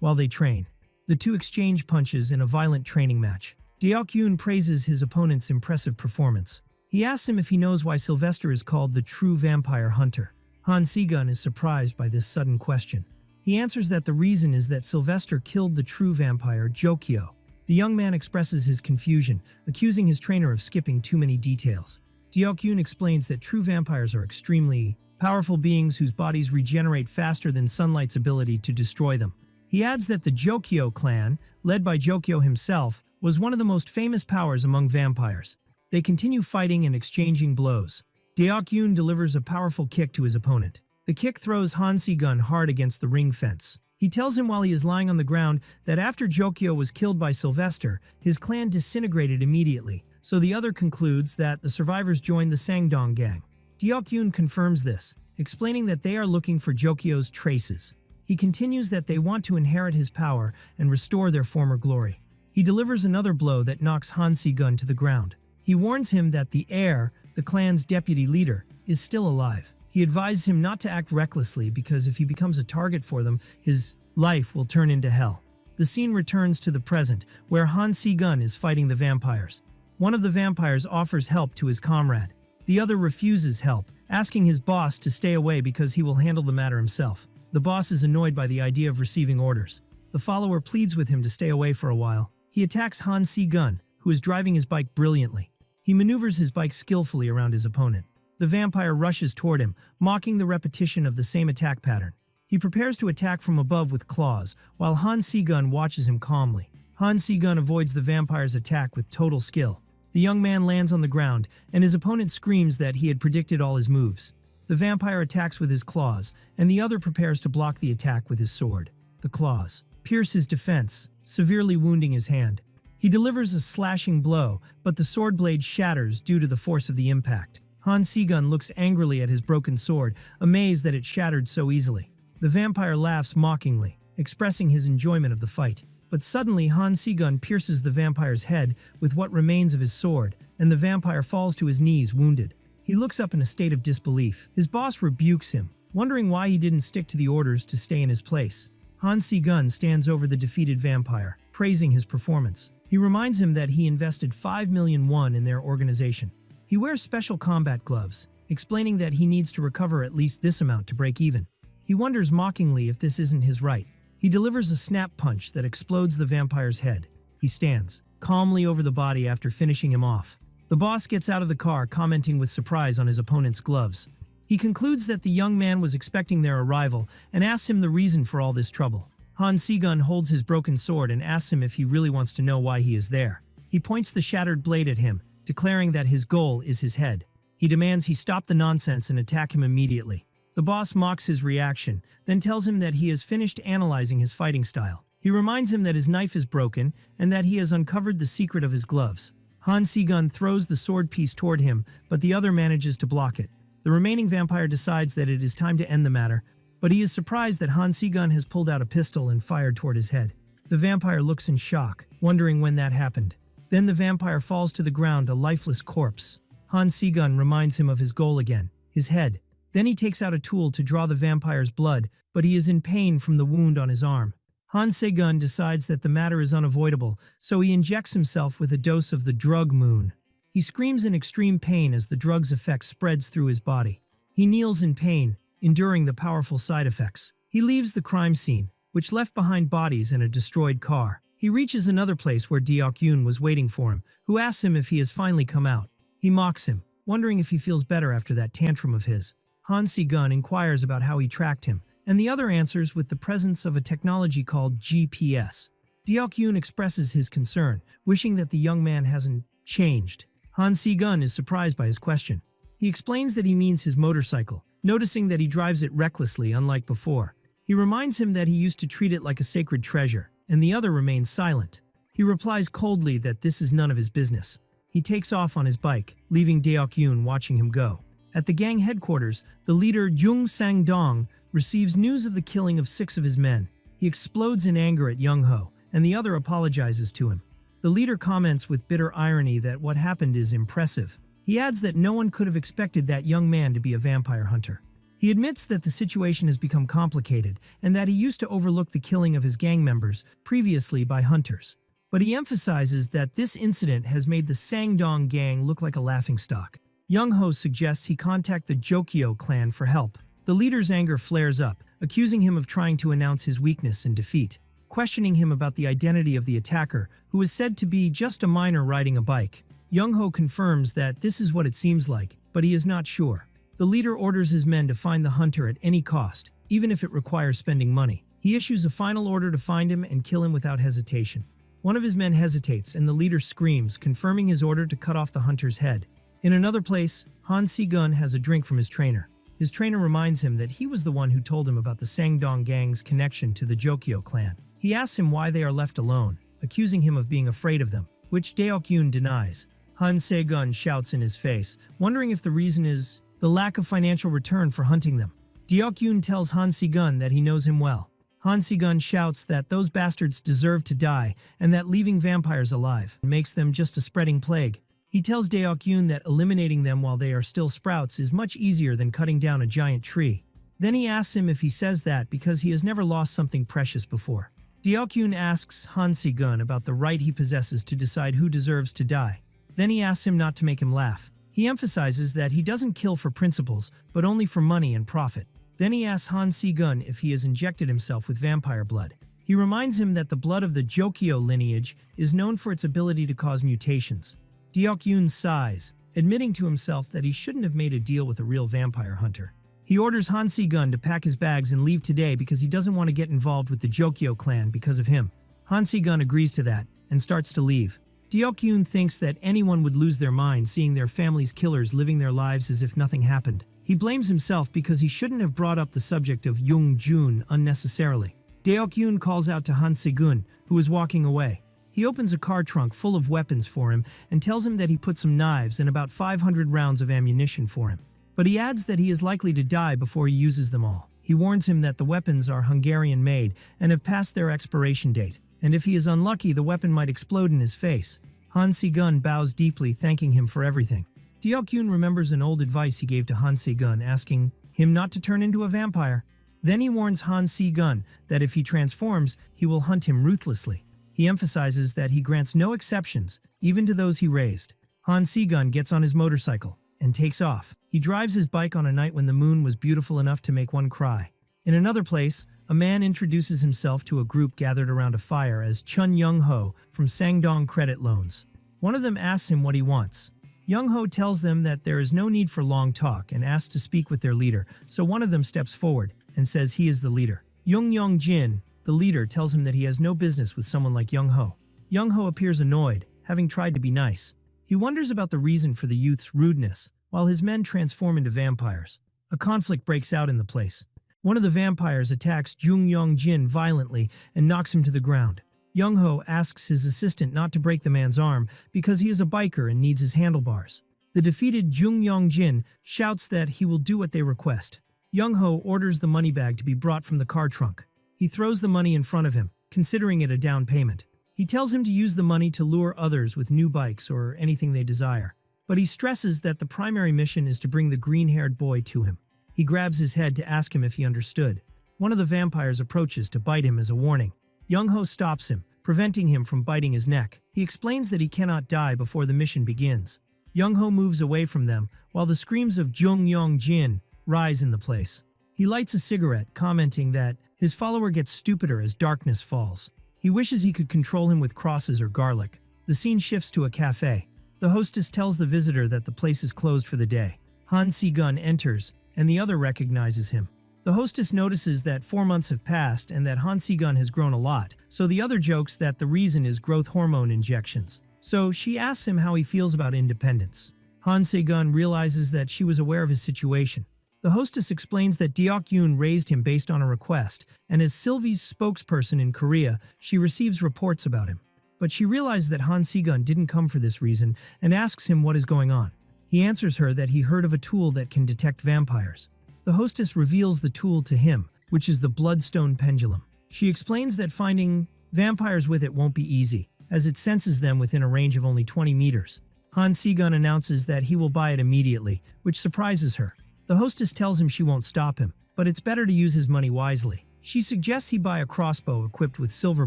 [SPEAKER 1] while they train. The two exchange punches in a violent training match. Deok-yoon praises his opponent's impressive performance. He asks him if he knows why Sylvester is called the true vampire hunter. Han Se-gun is surprised by this sudden question. He answers that the reason is that Sylvester killed the true vampire, Jokyo. The young man expresses his confusion, accusing his trainer of skipping too many details. Deok-yoon explains that true vampires are extremely powerful beings whose bodies regenerate faster than sunlight's ability to destroy them. He adds that the Jokyo clan, led by Jokyo himself, was one of the most famous powers among vampires. They continue fighting and exchanging blows. Deok-yoon delivers a powerful kick to his opponent. The kick throws Han Se-gun hard against the ring fence. He tells him while he is lying on the ground that after Jokyo was killed by Sylvester, his clan disintegrated immediately, so the other concludes that the survivors joined the Sangdong gang. Deok-yoon confirms this, explaining that they are looking for Jokyo's traces. He continues that they want to inherit his power and restore their former glory. He delivers another blow that knocks Han Se-gun to the ground. He warns him that the heir, the clan's deputy leader, is still alive. He advises him not to act recklessly because if he becomes a target for them, his life will turn into hell. The scene returns to the present, where Han Se-gun is fighting the vampires. One of the vampires offers help to his comrade. The other refuses help, asking his boss to stay away because he will handle the matter himself. The boss is annoyed by the idea of receiving orders. The follower pleads with him to stay away for a while. He attacks Han Se-gun, who is driving his bike brilliantly. He maneuvers his bike skillfully around his opponent. The vampire rushes toward him, mocking the repetition of the same attack pattern. He prepares to attack from above with claws, while Han Se-gun watches him calmly. Han Se-gun avoids the vampire's attack with total skill. The young man lands on the ground, and his opponent screams that he had predicted all his moves. The vampire attacks with his claws, and the other prepares to block the attack with his sword. The claws pierce his defense, severely wounding his hand. He delivers a slashing blow, but the sword blade shatters due to the force of the impact. Han Se-gun looks angrily at his broken sword, amazed that it shattered so easily. The vampire laughs mockingly, expressing his enjoyment of the fight. But suddenly Han Se-gun pierces the vampire's head with what remains of his sword, and the vampire falls to his knees wounded. He looks up in a state of disbelief. His boss rebukes him, wondering why he didn't stick to the orders to stay in his place. Han Se-gun stands over the defeated vampire, praising his performance. He reminds him that he invested 5 million won in their organization. He wears special combat gloves, explaining that he needs to recover at least this amount to break even. He wonders mockingly if this isn't his right. He delivers a snap punch that explodes the vampire's head. He stands calmly over the body after finishing him off. The boss gets out of the car, commenting with surprise on his opponent's gloves. He concludes that the young man was expecting their arrival and asks him the reason for all this trouble. Han Si-gun holds his broken sword and asks him if he really wants to know why he is there. He points the shattered blade at him, declaring that his goal is his head. He demands he stop the nonsense and attack him immediately. The boss mocks his reaction, then tells him that he has finished analyzing his fighting style. He reminds him that his knife is broken and that he has uncovered the secret of his gloves. Han Si-gun throws the sword piece toward him, but the other manages to block it. The remaining vampire decides that it is time to end the matter, but he is surprised that Han Si-gun has pulled out a pistol and fired toward his head. The vampire looks in shock, wondering when that happened. Then the vampire falls to the ground, a lifeless corpse. Han Si-gun reminds him of his goal again, his head. Then he takes out a tool to draw the vampire's blood, but he is in pain from the wound on his arm. Han Si-gun decides that the matter is unavoidable, so he injects himself with a dose of the drug moon. He screams in extreme pain as the drug's effect spreads through his body. He kneels in pain, enduring the powerful side effects. He leaves the crime scene, which left behind bodies and a destroyed car. He reaches another place where Deok-yoon was waiting for him, who asks him if he has finally come out. He mocks him, wondering if he feels better after that tantrum of his. Han Si-gun inquires about how he tracked him, and the other answers with the presence of a technology called GPS. Deok-yoon expresses his concern, wishing that the young man hasn't changed. Han Si-gun is surprised by his question. He explains that he means his motorcycle, noticing that he drives it recklessly unlike before. He reminds him that he used to treat it like a sacred treasure, and the other remains silent. He replies coldly that this is none of his business. He takes off on his bike, leaving Deok-yoon watching him go. At the gang headquarters, the leader Jung Sang-dong receives news of the killing of 6 of his men. He explodes in anger at Young-ho, and the other apologizes to him. The leader comments with bitter irony that what happened is impressive. He adds that no one could have expected that young man to be a vampire hunter. He admits that the situation has become complicated and that he used to overlook the killing of his gang members previously by hunters. But he emphasizes that this incident has made the Sang-dong gang look like a laughingstock. Young-ho suggests he contact the Jokyo clan for help. The leader's anger flares up, accusing him of trying to announce his weakness and defeat. Questioning him about the identity of the attacker, who is said to be just a miner riding a bike. Young-ho confirms that this is what it seems like, but he is not sure. The leader orders his men to find the hunter at any cost, even if it requires spending money. He issues a final order to find him and kill him without hesitation. One of his men hesitates, and the leader screams, confirming his order to cut off the hunter's head. In another place, Han Si-gun has a drink from his trainer. His trainer reminds him that he was the one who told him about the Sang-dong gang's connection to the Jokyo clan. He asks him why they are left alone, accusing him of being afraid of them, which Deok-yoon denies. Han Si-gun shouts in his face, wondering if the reason is the lack of financial return for hunting them. Deok-yoon tells Han Si-gun that he knows him well. Han Si-gun shouts that those bastards deserve to die and that leaving vampires alive makes them just a spreading plague. He tells Deok-yoon that eliminating them while they are still sprouts is much easier than cutting down a giant tree. Then he asks him if he says that because he has never lost something precious before. Deok-yoon asks Han Si-gun about the right he possesses to decide who deserves to die. Then he asks him not to make him laugh. He emphasizes that he doesn't kill for principles, but only for money and profit. Then he asks Han Si-gun if he has injected himself with vampire blood. He reminds him that the blood of the Jokyo lineage is known for its ability to cause mutations. Deok-yoon sighs, admitting to himself that he shouldn't have made a deal with a real vampire hunter. He orders Han Si-gun to pack his bags and leave today because he doesn't want to get involved with the Jokyo clan because of him. Han Si-gun agrees to that and starts to leave. Deok-yoon thinks that anyone would lose their mind seeing their family's killers living their lives as if nothing happened. He blames himself because he shouldn't have brought up the subject of Young-jun unnecessarily. Deok-yoon calls out to Han Si-gun, who is walking away. He opens a car trunk full of weapons for him and tells him that he put some knives and about 500 rounds of ammunition for him. But he adds that he is likely to die before he uses them all. He warns him that the weapons are Hungarian-made and have passed their expiration date, and if he is unlucky, the weapon might explode in his face. Han Si-gun bows deeply, thanking him for everything. Deok-yoon remembers an old advice he gave to Han Si-gun, asking him not to turn into a vampire. Then he warns Han Si-gun that if he transforms, he will hunt him ruthlessly. He emphasizes that he grants no exceptions, even to those he raised. Han Si-gun gets on his motorcycle and takes off. He drives his bike on a night when the moon was beautiful enough to make one cry. In another place, a man introduces himself to a group gathered around a fire as Chun Young-ho from Sangdong Credit Loans. One of them asks him what he wants. Young-ho tells them that there is no need for long talk and asks to speak with their leader, so one of them steps forward and says he is the leader. Jin, the leader, tells him that he has no business with someone like Young-ho. Young-ho appears annoyed, having tried to be nice. He wonders about the reason for the youth's rudeness, while his men transform into vampires. A conflict breaks out in the place. One of the vampires attacks Jin violently and knocks him to the ground. Young-ho asks his assistant not to break the man's arm because he is a biker and needs his handlebars. The defeated Jin shouts that he will do what they request. Young-ho orders the money bag to be brought from the car trunk. He throws the money in front of him, considering it a down payment. He tells him to use the money to lure others with new bikes or anything they desire. But he stresses that the primary mission is to bring the green-haired boy to him. He grabs his head to ask him if he understood. One of the vampires approaches to bite him as a warning. Young-ho stops him, preventing him from biting his neck. He explains that he cannot die before the mission begins. Young-ho moves away from them, while the screams of Jin rise in the place. He lights a cigarette, commenting that his follower gets stupider as darkness falls. He wishes he could control him with crosses or garlic. The scene shifts to a cafe. The hostess tells the visitor that the place is closed for the day. Han Si-gun enters, and the other recognizes him. The hostess notices that 4 months have passed and that Han Si-gun has grown a lot, so the other jokes that the reason is growth hormone injections. So she asks him how he feels about independence. Han Si-gun realizes that she was aware of his situation. The hostess explains that Deok-yoon raised him based on a request, and as Sylvie's spokesperson in Korea, she receives reports about him. But she realizes that Han Si-gun didn't come for this reason and asks him what is going on. He answers her that he heard of a tool that can detect vampires. The hostess reveals the tool to him, which is the bloodstone pendulum. She explains that finding vampires with it won't be easy, as it senses them within a range of only 20 meters. Han Si-gun announces that he will buy it immediately, which surprises her. The hostess tells him she won't stop him, but it's better to use his money wisely. She suggests he buy a crossbow equipped with silver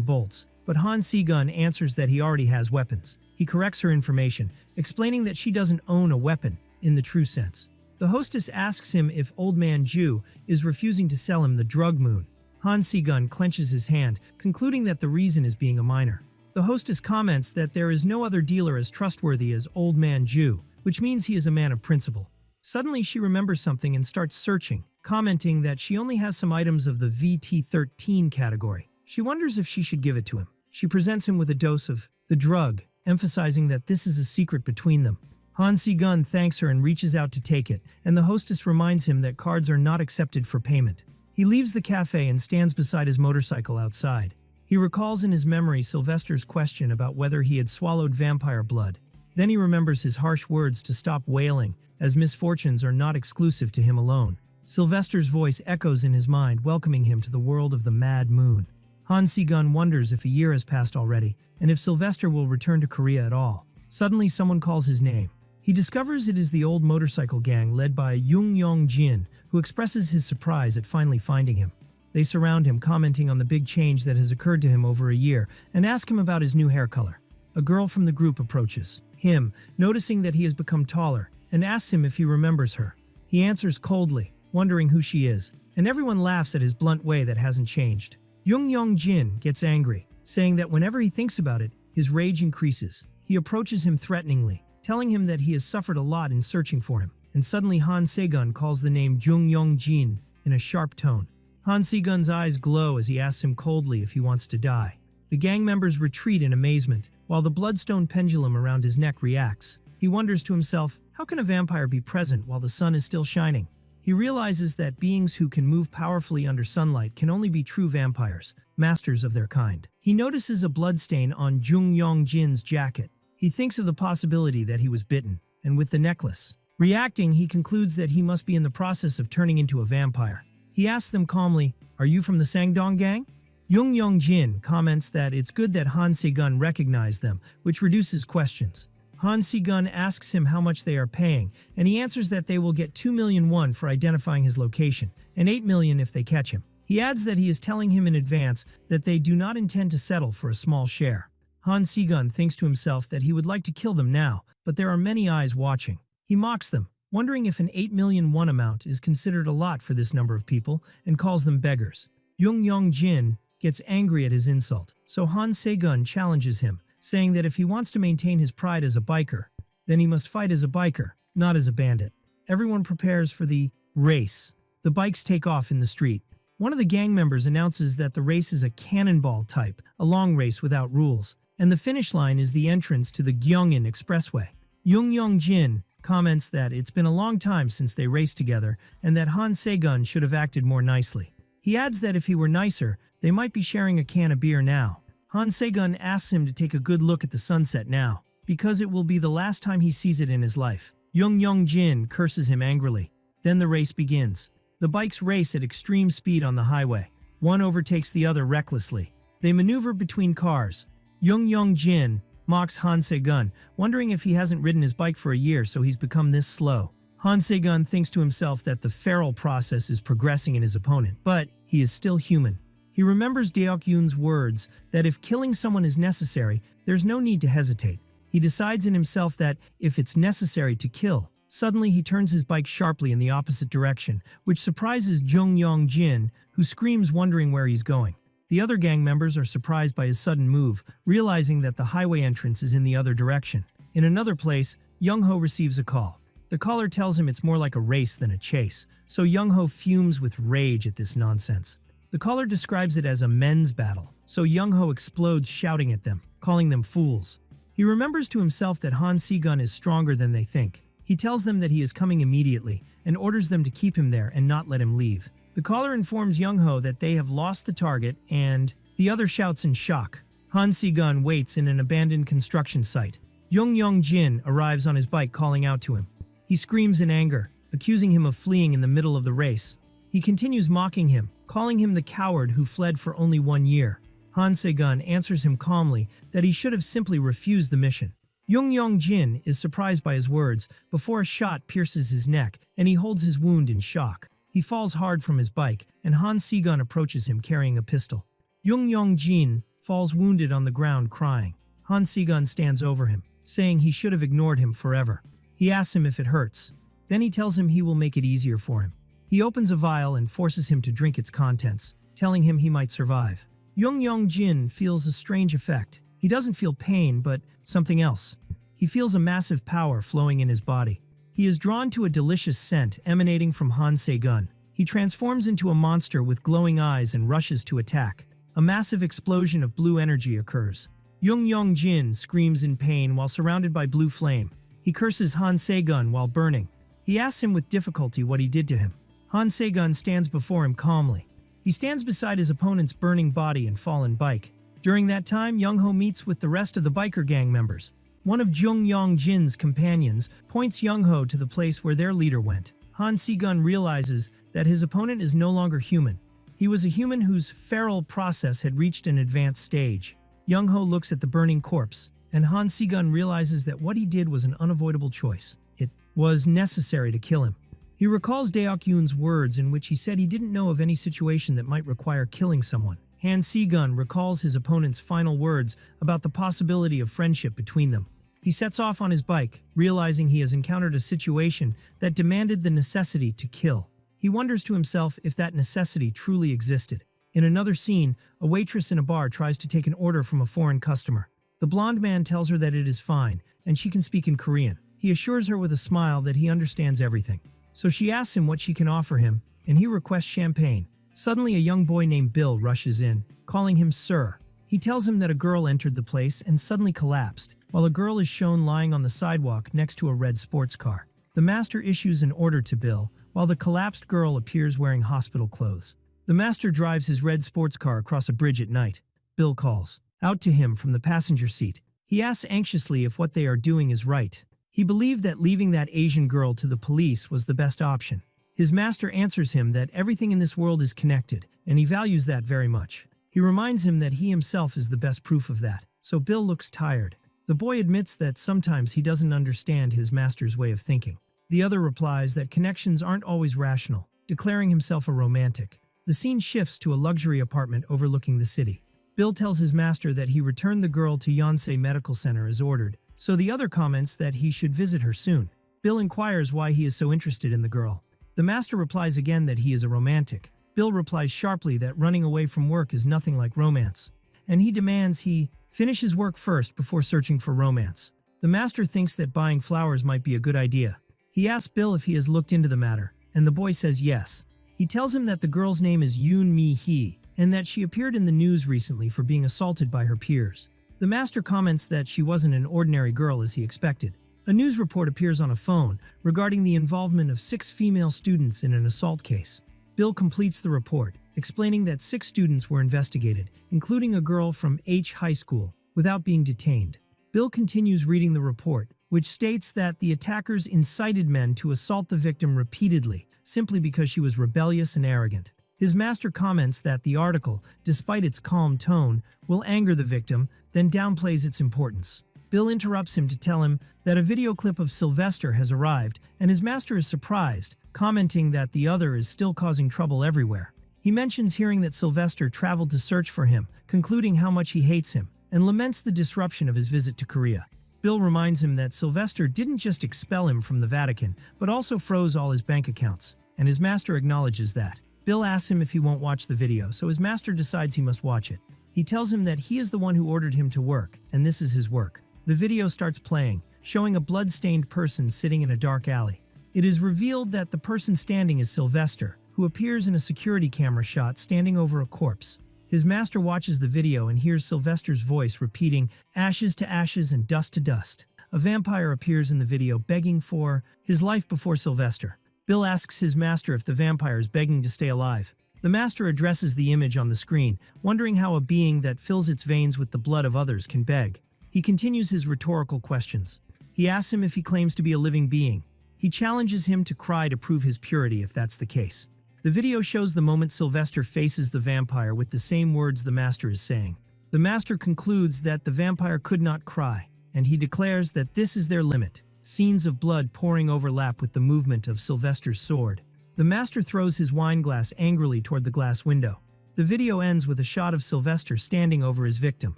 [SPEAKER 1] bolts, but Han Si-gun answers that he already has weapons. He corrects her information, explaining that she doesn't own a weapon in the true sense. The hostess asks him if Old Man Ju is refusing to sell him the drug moon. Han Si-gun clenches his hand, concluding that the reason is being a minor. The hostess comments that there is no other dealer as trustworthy as Old Man Ju, which means he is a man of principle. Suddenly she remembers something and starts searching, commenting that she only has some items of the VT13 category. She wonders if she should give it to him. She presents him with a dose of the drug, emphasizing that this is a secret between them. Han Si-gun thanks her and reaches out to take it, and the hostess reminds him that cards are not accepted for payment. He leaves the cafe and stands beside his motorcycle outside. He recalls in his memory Sylvester's question about whether he had swallowed vampire blood. Then he remembers his harsh words to stop wailing, as misfortunes are not exclusive to him alone. Sylvester's voice echoes in his mind, welcoming him to the world of the Mad Moon. Han Si-gun wonders if a year has passed already, and if Sylvester will return to Korea at all. Suddenly someone calls his name. He discovers it is the old motorcycle gang led by Jin, who expresses his surprise at finally finding him. They surround him, commenting on the big change that has occurred to him over a year, and ask him about his new hair color. A girl from the group approaches him, noticing that he has become taller, and asks him if he remembers her. He answers coldly, wondering who she is, and everyone laughs at his blunt way that hasn't changed. Jin gets angry, saying that whenever he thinks about it, his rage increases. He approaches him threateningly, telling him that he has suffered a lot in searching for him, and suddenly Han Si-gun calls the name Jin in a sharp tone. Han Si-gun's eyes glow as he asks him coldly if he wants to die. The gang members retreat in amazement, while the bloodstone pendulum around his neck reacts. He wonders to himself, how can a vampire be present while the sun is still shining? He realizes that beings who can move powerfully under sunlight can only be true vampires, masters of their kind. He notices a bloodstain on Jin's jacket. He thinks of the possibility that he was bitten, and with the necklace. Reacting, he concludes that he must be in the process of turning into a vampire. He asks them calmly, "Are you from the Sangdong gang?" Jin comments that it's good that Han Si-gun recognized them, which reduces questions. Han Si-gun asks him how much they are paying, and he answers that they will get 2 million won for identifying his location, and 8 million if they catch him. He adds that he is telling him in advance that they do not intend to settle for a small share. Han Se-gun thinks to himself that he would like to kill them now, but there are many eyes watching. He mocks them, wondering if an 8 million won amount is considered a lot for this number of people, and calls them beggars. Jung Yong-jin gets angry at his insult, so Han Se-gun challenges him, saying that if he wants to maintain his pride as a biker, then he must fight as a biker, not as a bandit. Everyone prepares for the race. The bikes take off in the street. One of the gang members announces that the race is a cannonball type, a long race without rules, and the finish line is the entrance to the Gyeongin Expressway. Jung Yong-jin comments that it's been a long time since they raced together and that Han Se-gun should have acted more nicely. He adds that if he were nicer, they might be sharing a can of beer now. Han Se-gun asks him to take a good look at the sunset now, because it will be the last time he sees it in his life. Jung Yong-jin curses him angrily. Then the race begins. The bikes race at extreme speed on the highway. One overtakes the other recklessly. They maneuver between cars. Jung Yong-jin mocks Han Se-gun, wondering if he hasn't ridden his bike for a year so he's become this slow. Han Se-gun thinks to himself that the feral process is progressing in his opponent, but he is still human. He remembers Deok-yoon's words that if killing someone is necessary, there's no need to hesitate. He decides in himself that if it's necessary to kill. Suddenly he turns his bike sharply in the opposite direction, which surprises Jung Yong-jin, who screams wondering where he's going. The other gang members are surprised by his sudden move, realizing that the highway entrance is in the other direction. In another place, Young-ho receives a call. The caller tells him it's more like a race than a chase, so Young-ho fumes with rage at this nonsense. The caller describes it as a men's battle, so Young-ho explodes shouting at them, calling them fools. He remembers to himself that Han Se-gun is stronger than they think. He tells them that he is coming immediately and orders them to keep him there and not let him leave. The caller informs Young-ho that they have lost the target and the other shouts in shock. Han Se-gun waits in an abandoned construction site. Jung Yong-jin arrives on his bike calling out to him. He screams in anger, accusing him of fleeing in the middle of the race. He continues mocking him, calling him the coward who fled for only 1 year. Han Se-gun answers him calmly that he should have simply refused the mission. Jung Yong-jin is surprised by his words before a shot pierces his neck and he holds his wound in shock. He falls hard from his bike and Han Se-gun approaches him carrying a pistol. Jung Yong-jin falls wounded on the ground crying. Han Se-gun stands over him, saying he should have ignored him forever. He asks him if it hurts. Then he tells him he will make it easier for him. He opens a vial and forces him to drink its contents, telling him he might survive. Jung Yong-jin feels a strange effect. He doesn't feel pain, but something else. He feels a massive power flowing in his body. He is drawn to a delicious scent emanating from Han Se-gun. He transforms into a monster with glowing eyes and rushes to attack. A massive explosion of blue energy occurs. Jung Yong-jin screams in pain while surrounded by blue flame. He curses Han Se-gun while burning. He asks him with difficulty what he did to him. Han Se-gun stands before him calmly. He stands beside his opponent's burning body and fallen bike. During that time, Young-ho meets with the rest of the biker gang members. One of Jung Yong-jin's companions points Young-ho to the place where their leader went. Han Se-gun realizes that his opponent is no longer human. He was a human whose feral process had reached an advanced stage. Young-ho looks at the burning corpse, and Han Se-gun realizes that what he did was an unavoidable choice. It was necessary to kill him. He recalls Deok-yoon's words in which he said he didn't know of any situation that might require killing someone. Han Se-gun recalls his opponent's final words about the possibility of friendship between them. He sets off on his bike, realizing he has encountered a situation that demanded the necessity to kill. He wonders to himself if that necessity truly existed. In another scene, a waitress in a bar tries to take an order from a foreign customer. The blonde man tells her that it is fine, and she can speak in Korean. He assures her with a smile that he understands everything. So she asks him what she can offer him, and he requests champagne. Suddenly, a young boy named Bill rushes in, calling him Sir. He tells him that a girl entered the place and suddenly collapsed, while a girl is shown lying on the sidewalk next to a red sports car. The master issues an order to Bill, while the collapsed girl appears wearing hospital clothes. The master drives his red sports car across a bridge at night. Bill calls out to him from the passenger seat. He asks anxiously if what they are doing is right. He believed that leaving that Asian girl to the police was the best option. His master answers him that everything in this world is connected, and he values that very much. He reminds him that he himself is the best proof of that, so Bill looks tired. The boy admits that sometimes he doesn't understand his master's way of thinking. The other replies that connections aren't always rational, declaring himself a romantic. The scene shifts to a luxury apartment overlooking the city. Bill tells his master that he returned the girl to Yonsei Medical Center as ordered, so the other comments that he should visit her soon. Bill inquires why he is so interested in the girl. The master replies again that he is a romantic. Bill replies sharply that running away from work is nothing like romance, and he demands he finish his work first before searching for romance. The master thinks that buying flowers might be a good idea. He asks Bill if he has looked into the matter, and the boy says yes. He tells him that the girl's name is Yoon Mi-hee, and that she appeared in the news recently for being assaulted by her peers. The master comments that she wasn't an ordinary girl as he expected. A news report appears on a phone regarding the involvement of 6 female students in an assault case. Bill completes the report, explaining that 6 students were investigated, including a girl from H High School, without being detained. Bill continues reading the report, which states that the attackers incited men to assault the victim repeatedly, simply because she was rebellious and arrogant. His master comments that the article, despite its calm tone, will anger the victim, then downplays its importance. Bill interrupts him to tell him that a video clip of Sylvester has arrived, and his master is surprised, commenting that the other is still causing trouble everywhere. He mentions hearing that Sylvester traveled to search for him, concluding how much he hates him, and laments the disruption of his visit to Korea. Bill reminds him that Sylvester didn't just expel him from the Vatican, but also froze all his bank accounts, and his master acknowledges that. Bill asks him if he won't watch the video, so his master decides he must watch it. He tells him that he is the one who ordered him to work, and this is his work. The video starts playing, showing a blood-stained person sitting in a dark alley. It is revealed that the person standing is Sylvester, who appears in a security camera shot standing over a corpse. His master watches the video and hears Sylvester's voice repeating, "Ashes to ashes and dust to dust." A vampire appears in the video begging for his life before Sylvester. Bill asks his master if the vampire is begging to stay alive. The master addresses the image on the screen, wondering how a being that fills its veins with the blood of others can beg. He continues his rhetorical questions. He asks him if he claims to be a living being. He challenges him to cry to prove his purity if that's the case. The video shows the moment Sylvester faces the vampire with the same words the master is saying. The master concludes that the vampire could not cry, and he declares that this is their limit. Scenes of blood pouring overlap with the movement of Sylvester's sword. The master throws his wine glass angrily toward the glass window. The video ends with a shot of Sylvester standing over his victim.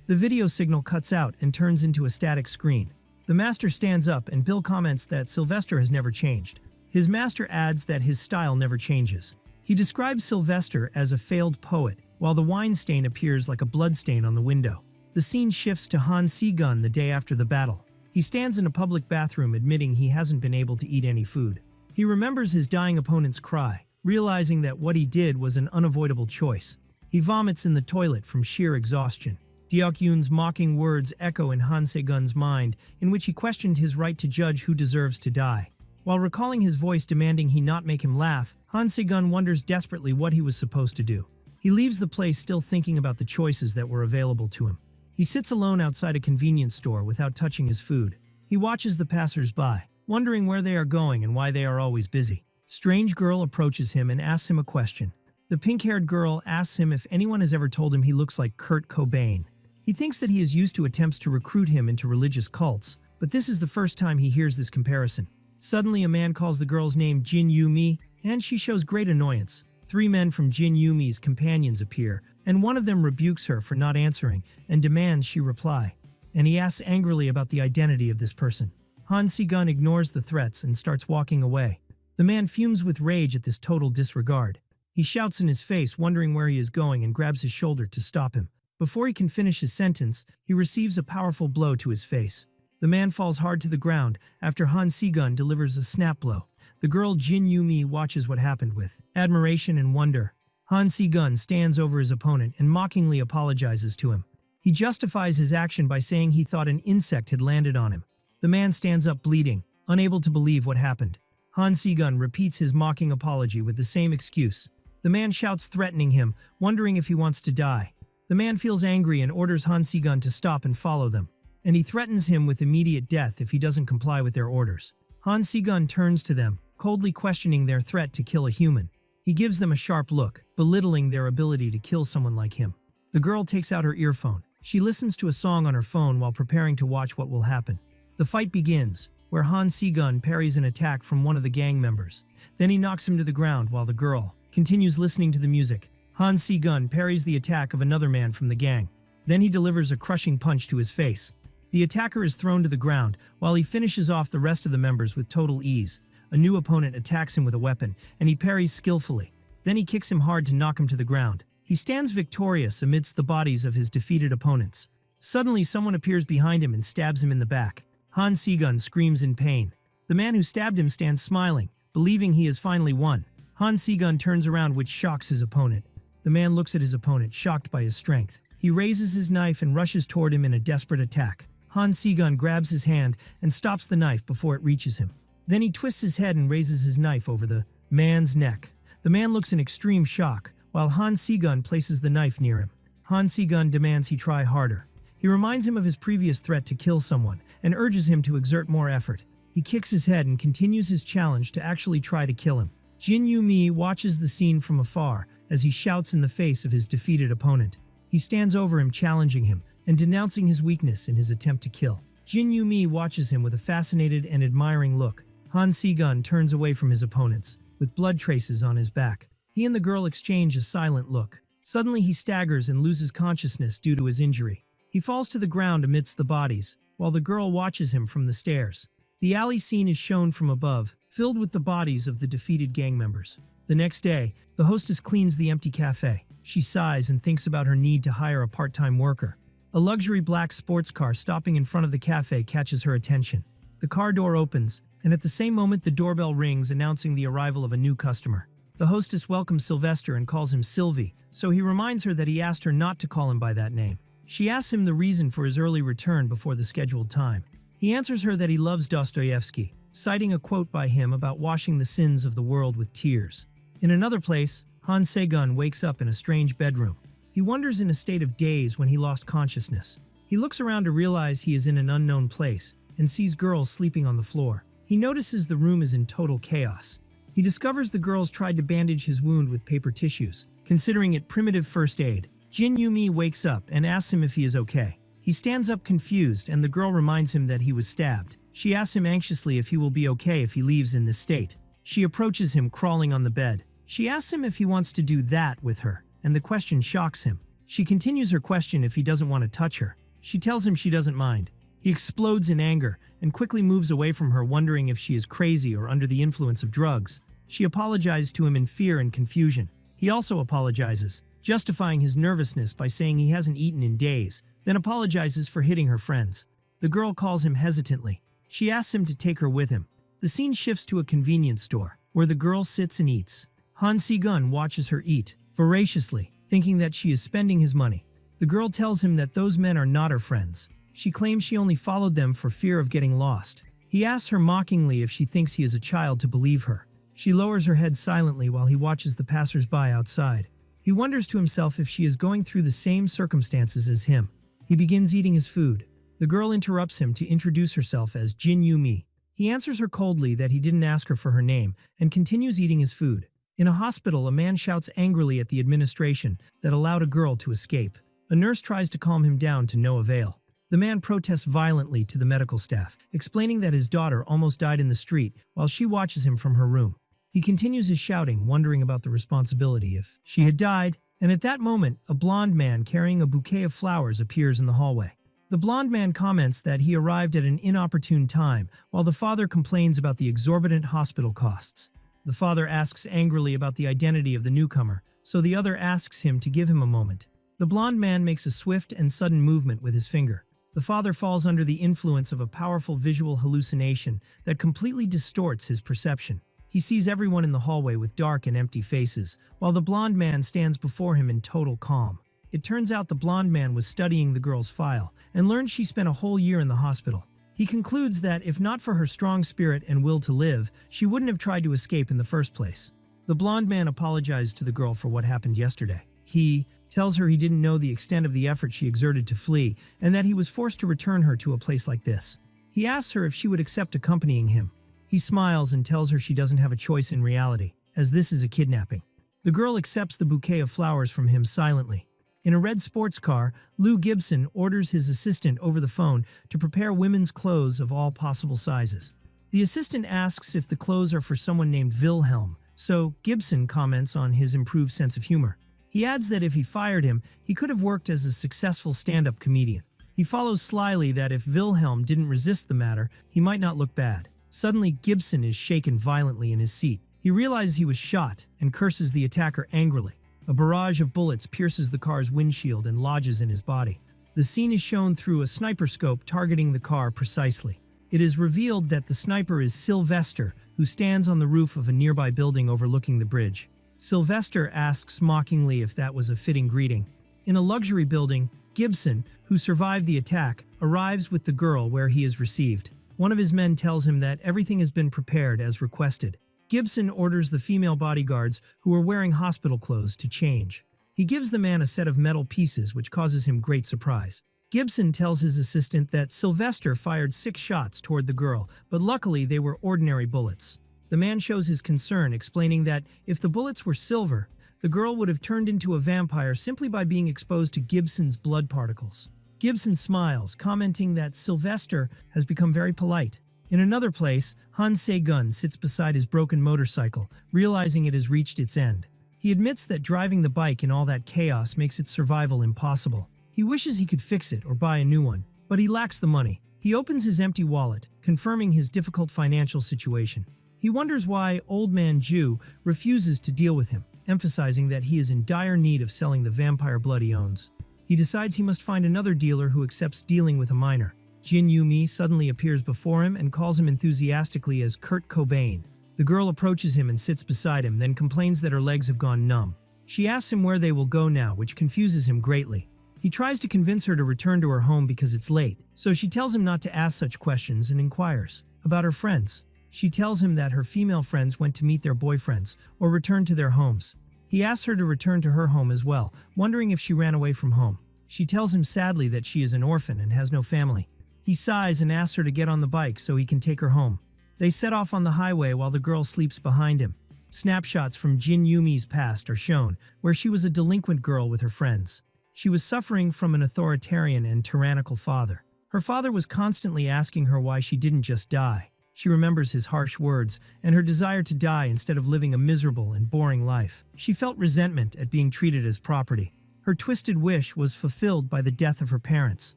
[SPEAKER 1] The video signal cuts out and turns into a static screen. The master stands up and Bill comments that Sylvester has never changed. His master adds that his style never changes. He describes Sylvester as a failed poet, while the wine stain appears like a bloodstain on the window. The scene shifts to Han Si-gun the day after the battle. He stands in a public bathroom admitting he hasn't been able to eat any food. He remembers his dying opponent's cry, realizing that what he did was an unavoidable choice. He vomits in the toilet from sheer exhaustion. Deok-yoon's mocking words echo in Han Se-gun's mind, in which he questioned his right to judge who deserves to die. While recalling his voice demanding he not make him laugh, Han Se-gun wonders desperately what he was supposed to do. He leaves the place still thinking about the choices that were available to him. He sits alone outside a convenience store without touching his food. He watches the passers-by, wondering where they are going and why they are always busy. Strange girl approaches him and asks him a question. The pink-haired girl asks him if anyone has ever told him he looks like Kurt Cobain. He thinks that he is used to attempts to recruit him into religious cults, but this is the first time he hears this comparison. Suddenly, a man calls the girl's name Jin Yumi, and she shows great annoyance. 3 men from Jin Yumi's companions appear, and one of them rebukes her for not answering and demands she reply. And he asks angrily about the identity of this person. Han Si-gun ignores the threats and starts walking away. The man fumes with rage at this total disregard. He shouts in his face, wondering where he is going, and grabs his shoulder to stop him. Before he can finish his sentence, he receives a powerful blow to his face. The man falls hard to the ground after Han Si-gun delivers a snap blow. The girl Jin Yumi watches what happened with admiration and wonder. Han Si-gun stands over his opponent and mockingly apologizes to him. He justifies his action by saying he thought an insect had landed on him. The man stands up bleeding, unable to believe what happened. Han Si-gun repeats his mocking apology with the same excuse. The man shouts threatening him, wondering if he wants to die. The man feels angry and orders Han Si-gun to stop and follow them, and he threatens him with immediate death if he doesn't comply with their orders. Han Si-gun turns to them, coldly questioning their threat to kill a human. He gives them a sharp look, belittling their ability to kill someone like him. The girl takes out her earphone. She listens to a song on her phone while preparing to watch what will happen. The fight begins, where Han Si-gun parries an attack from one of the gang members. Then he knocks him to the ground while the girl continues listening to the music. Han Si-gun parries the attack of another man from the gang. Then he delivers a crushing punch to his face. The attacker is thrown to the ground, while he finishes off the rest of the members with total ease. A new opponent attacks him with a weapon, and he parries skillfully. Then he kicks him hard to knock him to the ground. He stands victorious amidst the bodies of his defeated opponents. Suddenly, someone appears behind him and stabs him in the back. Han Si-gun screams in pain. The man who stabbed him stands smiling, believing he has finally won. Han Si-gun turns around, which shocks his opponent. The man looks at his opponent, shocked by his strength. He raises his knife and rushes toward him in a desperate attack. Han Si-gun grabs his hand and stops the knife before it reaches him. Then he twists his head and raises his knife over the man's neck. The man looks in extreme shock, while Han Si-gun places the knife near him. Han Si-gun demands he try harder. He reminds him of his previous threat to kill someone and urges him to exert more effort. He kicks his head and continues his challenge to actually try to kill him. Jin Yu-mi watches the scene from afar as he shouts in the face of his defeated opponent. He stands over him, challenging him and denouncing his weakness in his attempt to kill. Jin Yu-mi watches him with a fascinated and admiring look. Han Si-gun turns away from his opponents, with blood traces on his back. He and the girl exchange a silent look. Suddenly he staggers and loses consciousness due to his injury. He falls to the ground amidst the bodies, while the girl watches him from the stairs. The alley scene is shown from above, filled with the bodies of the defeated gang members. The next day, the hostess cleans the empty cafe. She sighs and thinks about her need to hire a part-time worker. A luxury black sports car stopping in front of the cafe catches her attention. The car door opens, and at the same moment the doorbell rings, announcing the arrival of a new customer. The hostess welcomes Sylvester and calls him Sylvie, so he reminds her that he asked her not to call him by that name. She asks him the reason for his early return before the scheduled time. He answers her that he loves Dostoevsky, citing a quote by him about washing the sins of the world with tears. In another place, Han Si-gun wakes up in a strange bedroom. He wanders in a state of daze when he lost consciousness. He looks around to realize he is in an unknown place and sees girls sleeping on the floor. He notices the room is in total chaos. He discovers the girls tried to bandage his wound with paper tissues, considering it primitive first aid. Jin Yu-mi wakes up and asks him if he is okay. He stands up confused, and the girl reminds him that he was stabbed. She asks him anxiously if he will be okay if he leaves in this state. She approaches him crawling on the bed. She asks him if he wants to do that with her, and the question shocks him. She continues her question if he doesn't want to touch her. She tells him she doesn't mind. He explodes in anger and quickly moves away from her, wondering if she is crazy or under the influence of drugs. She apologizes to him in fear and confusion. He also apologizes, justifying his nervousness by saying he hasn't eaten in days, then apologizes for hitting her friends. The girl calls him hesitantly. She asks him to take her with him. The scene shifts to a convenience store, where the girl sits and eats. Han Si-gun watches her eat, voraciously, thinking that she is spending his money. The girl tells him that those men are not her friends. She claims she only followed them for fear of getting lost. He asks her mockingly if she thinks he is a child to believe her. She lowers her head silently while he watches the passers-by outside. He wonders to himself if she is going through the same circumstances as him. He begins eating his food. The girl interrupts him to introduce herself as Jin Yu-mi. He answers her coldly that he didn't ask her for her name and continues eating his food. In a hospital, a man shouts angrily at the administration that allowed a girl to escape. A nurse tries to calm him down to no avail. The man protests violently to the medical staff, explaining that his daughter almost died in the street while she watches him from her room. He continues his shouting, wondering about the responsibility if she had died, and at that moment, a blond man carrying a bouquet of flowers appears in the hallway. The blond man comments that he arrived at an inopportune time, while the father complains about the exorbitant hospital costs. The father asks angrily about the identity of the newcomer, so the other asks him to give him a moment. The blond man makes a swift and sudden movement with his finger. The father falls under the influence of a powerful visual hallucination that completely distorts his perception. He sees everyone in the hallway with dark and empty faces, while the blond man stands before him in total calm. It turns out the blond man was studying the girl's file and learned she spent a whole year in the hospital. He concludes that if not for her strong spirit and will to live, she wouldn't have tried to escape in the first place. The blond man apologized to the girl for what happened yesterday. He tells her he didn't know the extent of the effort she exerted to flee and that he was forced to return her to a place like this. He asks her if she would accept accompanying him. He smiles and tells her she doesn't have a choice in reality, as this is a kidnapping. The girl accepts the bouquet of flowers from him silently. In a red sports car, Lou Gibson orders his assistant over the phone to prepare women's clothes of all possible sizes. The assistant asks if the clothes are for someone named Wilhelm, so Gibson comments on his improved sense of humor. He adds that if he fired him, he could have worked as a successful stand-up comedian. He follows slyly that if Wilhelm didn't resist the matter, he might not look bad. Suddenly, Gibson is shaken violently in his seat. He realizes he was shot and curses the attacker angrily. A barrage of bullets pierces the car's windshield and lodges in his body. The scene is shown through a sniper scope targeting the car precisely. It is revealed that the sniper is Sylvester, who stands on the roof of a nearby building overlooking the bridge. Sylvester asks mockingly if that was a fitting greeting. In a luxury building, Gibson, who survived the attack, arrives with the girl where he is received. One of his men tells him that everything has been prepared as requested. Gibson orders the female bodyguards, who are wearing hospital clothes, to change. He gives the man a set of metal pieces, which causes him great surprise. Gibson tells his assistant that Sylvester fired 6 shots toward the girl, but luckily they were ordinary bullets. The man shows his concern, explaining that if the bullets were silver, the girl would have turned into a vampire simply by being exposed to Gibson's blood particles. Gibson smiles, commenting that Sylvester has become very polite. In another place, Han Se-gun sits beside his broken motorcycle, realizing it has reached its end. He admits that driving the bike in all that chaos makes its survival impossible. He wishes he could fix it or buy a new one, but he lacks the money. He opens his empty wallet, confirming his difficult financial situation. He wonders why Old Man Jew refuses to deal with him, emphasizing that he is in dire need of selling the vampire blood he owns. He decides he must find another dealer who accepts dealing with a minor. Jin Yumi suddenly appears before him and calls him enthusiastically as Kurt Cobain. The girl approaches him and sits beside him, then complains that her legs have gone numb. She asks him where they will go now, which confuses him greatly. He tries to convince her to return to her home because it's late, so she tells him not to ask such questions and inquires about her friends. She tells him that her female friends went to meet their boyfriends or returned to their homes. He asks her to return to her home as well, wondering if she ran away from home. She tells him sadly that she is an orphan and has no family. He sighs and asks her to get on the bike so he can take her home. They set off on the highway while the girl sleeps behind him. Snapshots from Jin Yumi's past are shown, where she was a delinquent girl with her friends. She was suffering from an authoritarian and tyrannical father. Her father was constantly asking her why she didn't just die. She remembers his harsh words and her desire to die instead of living a miserable and boring life. She felt resentment at being treated as property. Her twisted wish was fulfilled by the death of her parents.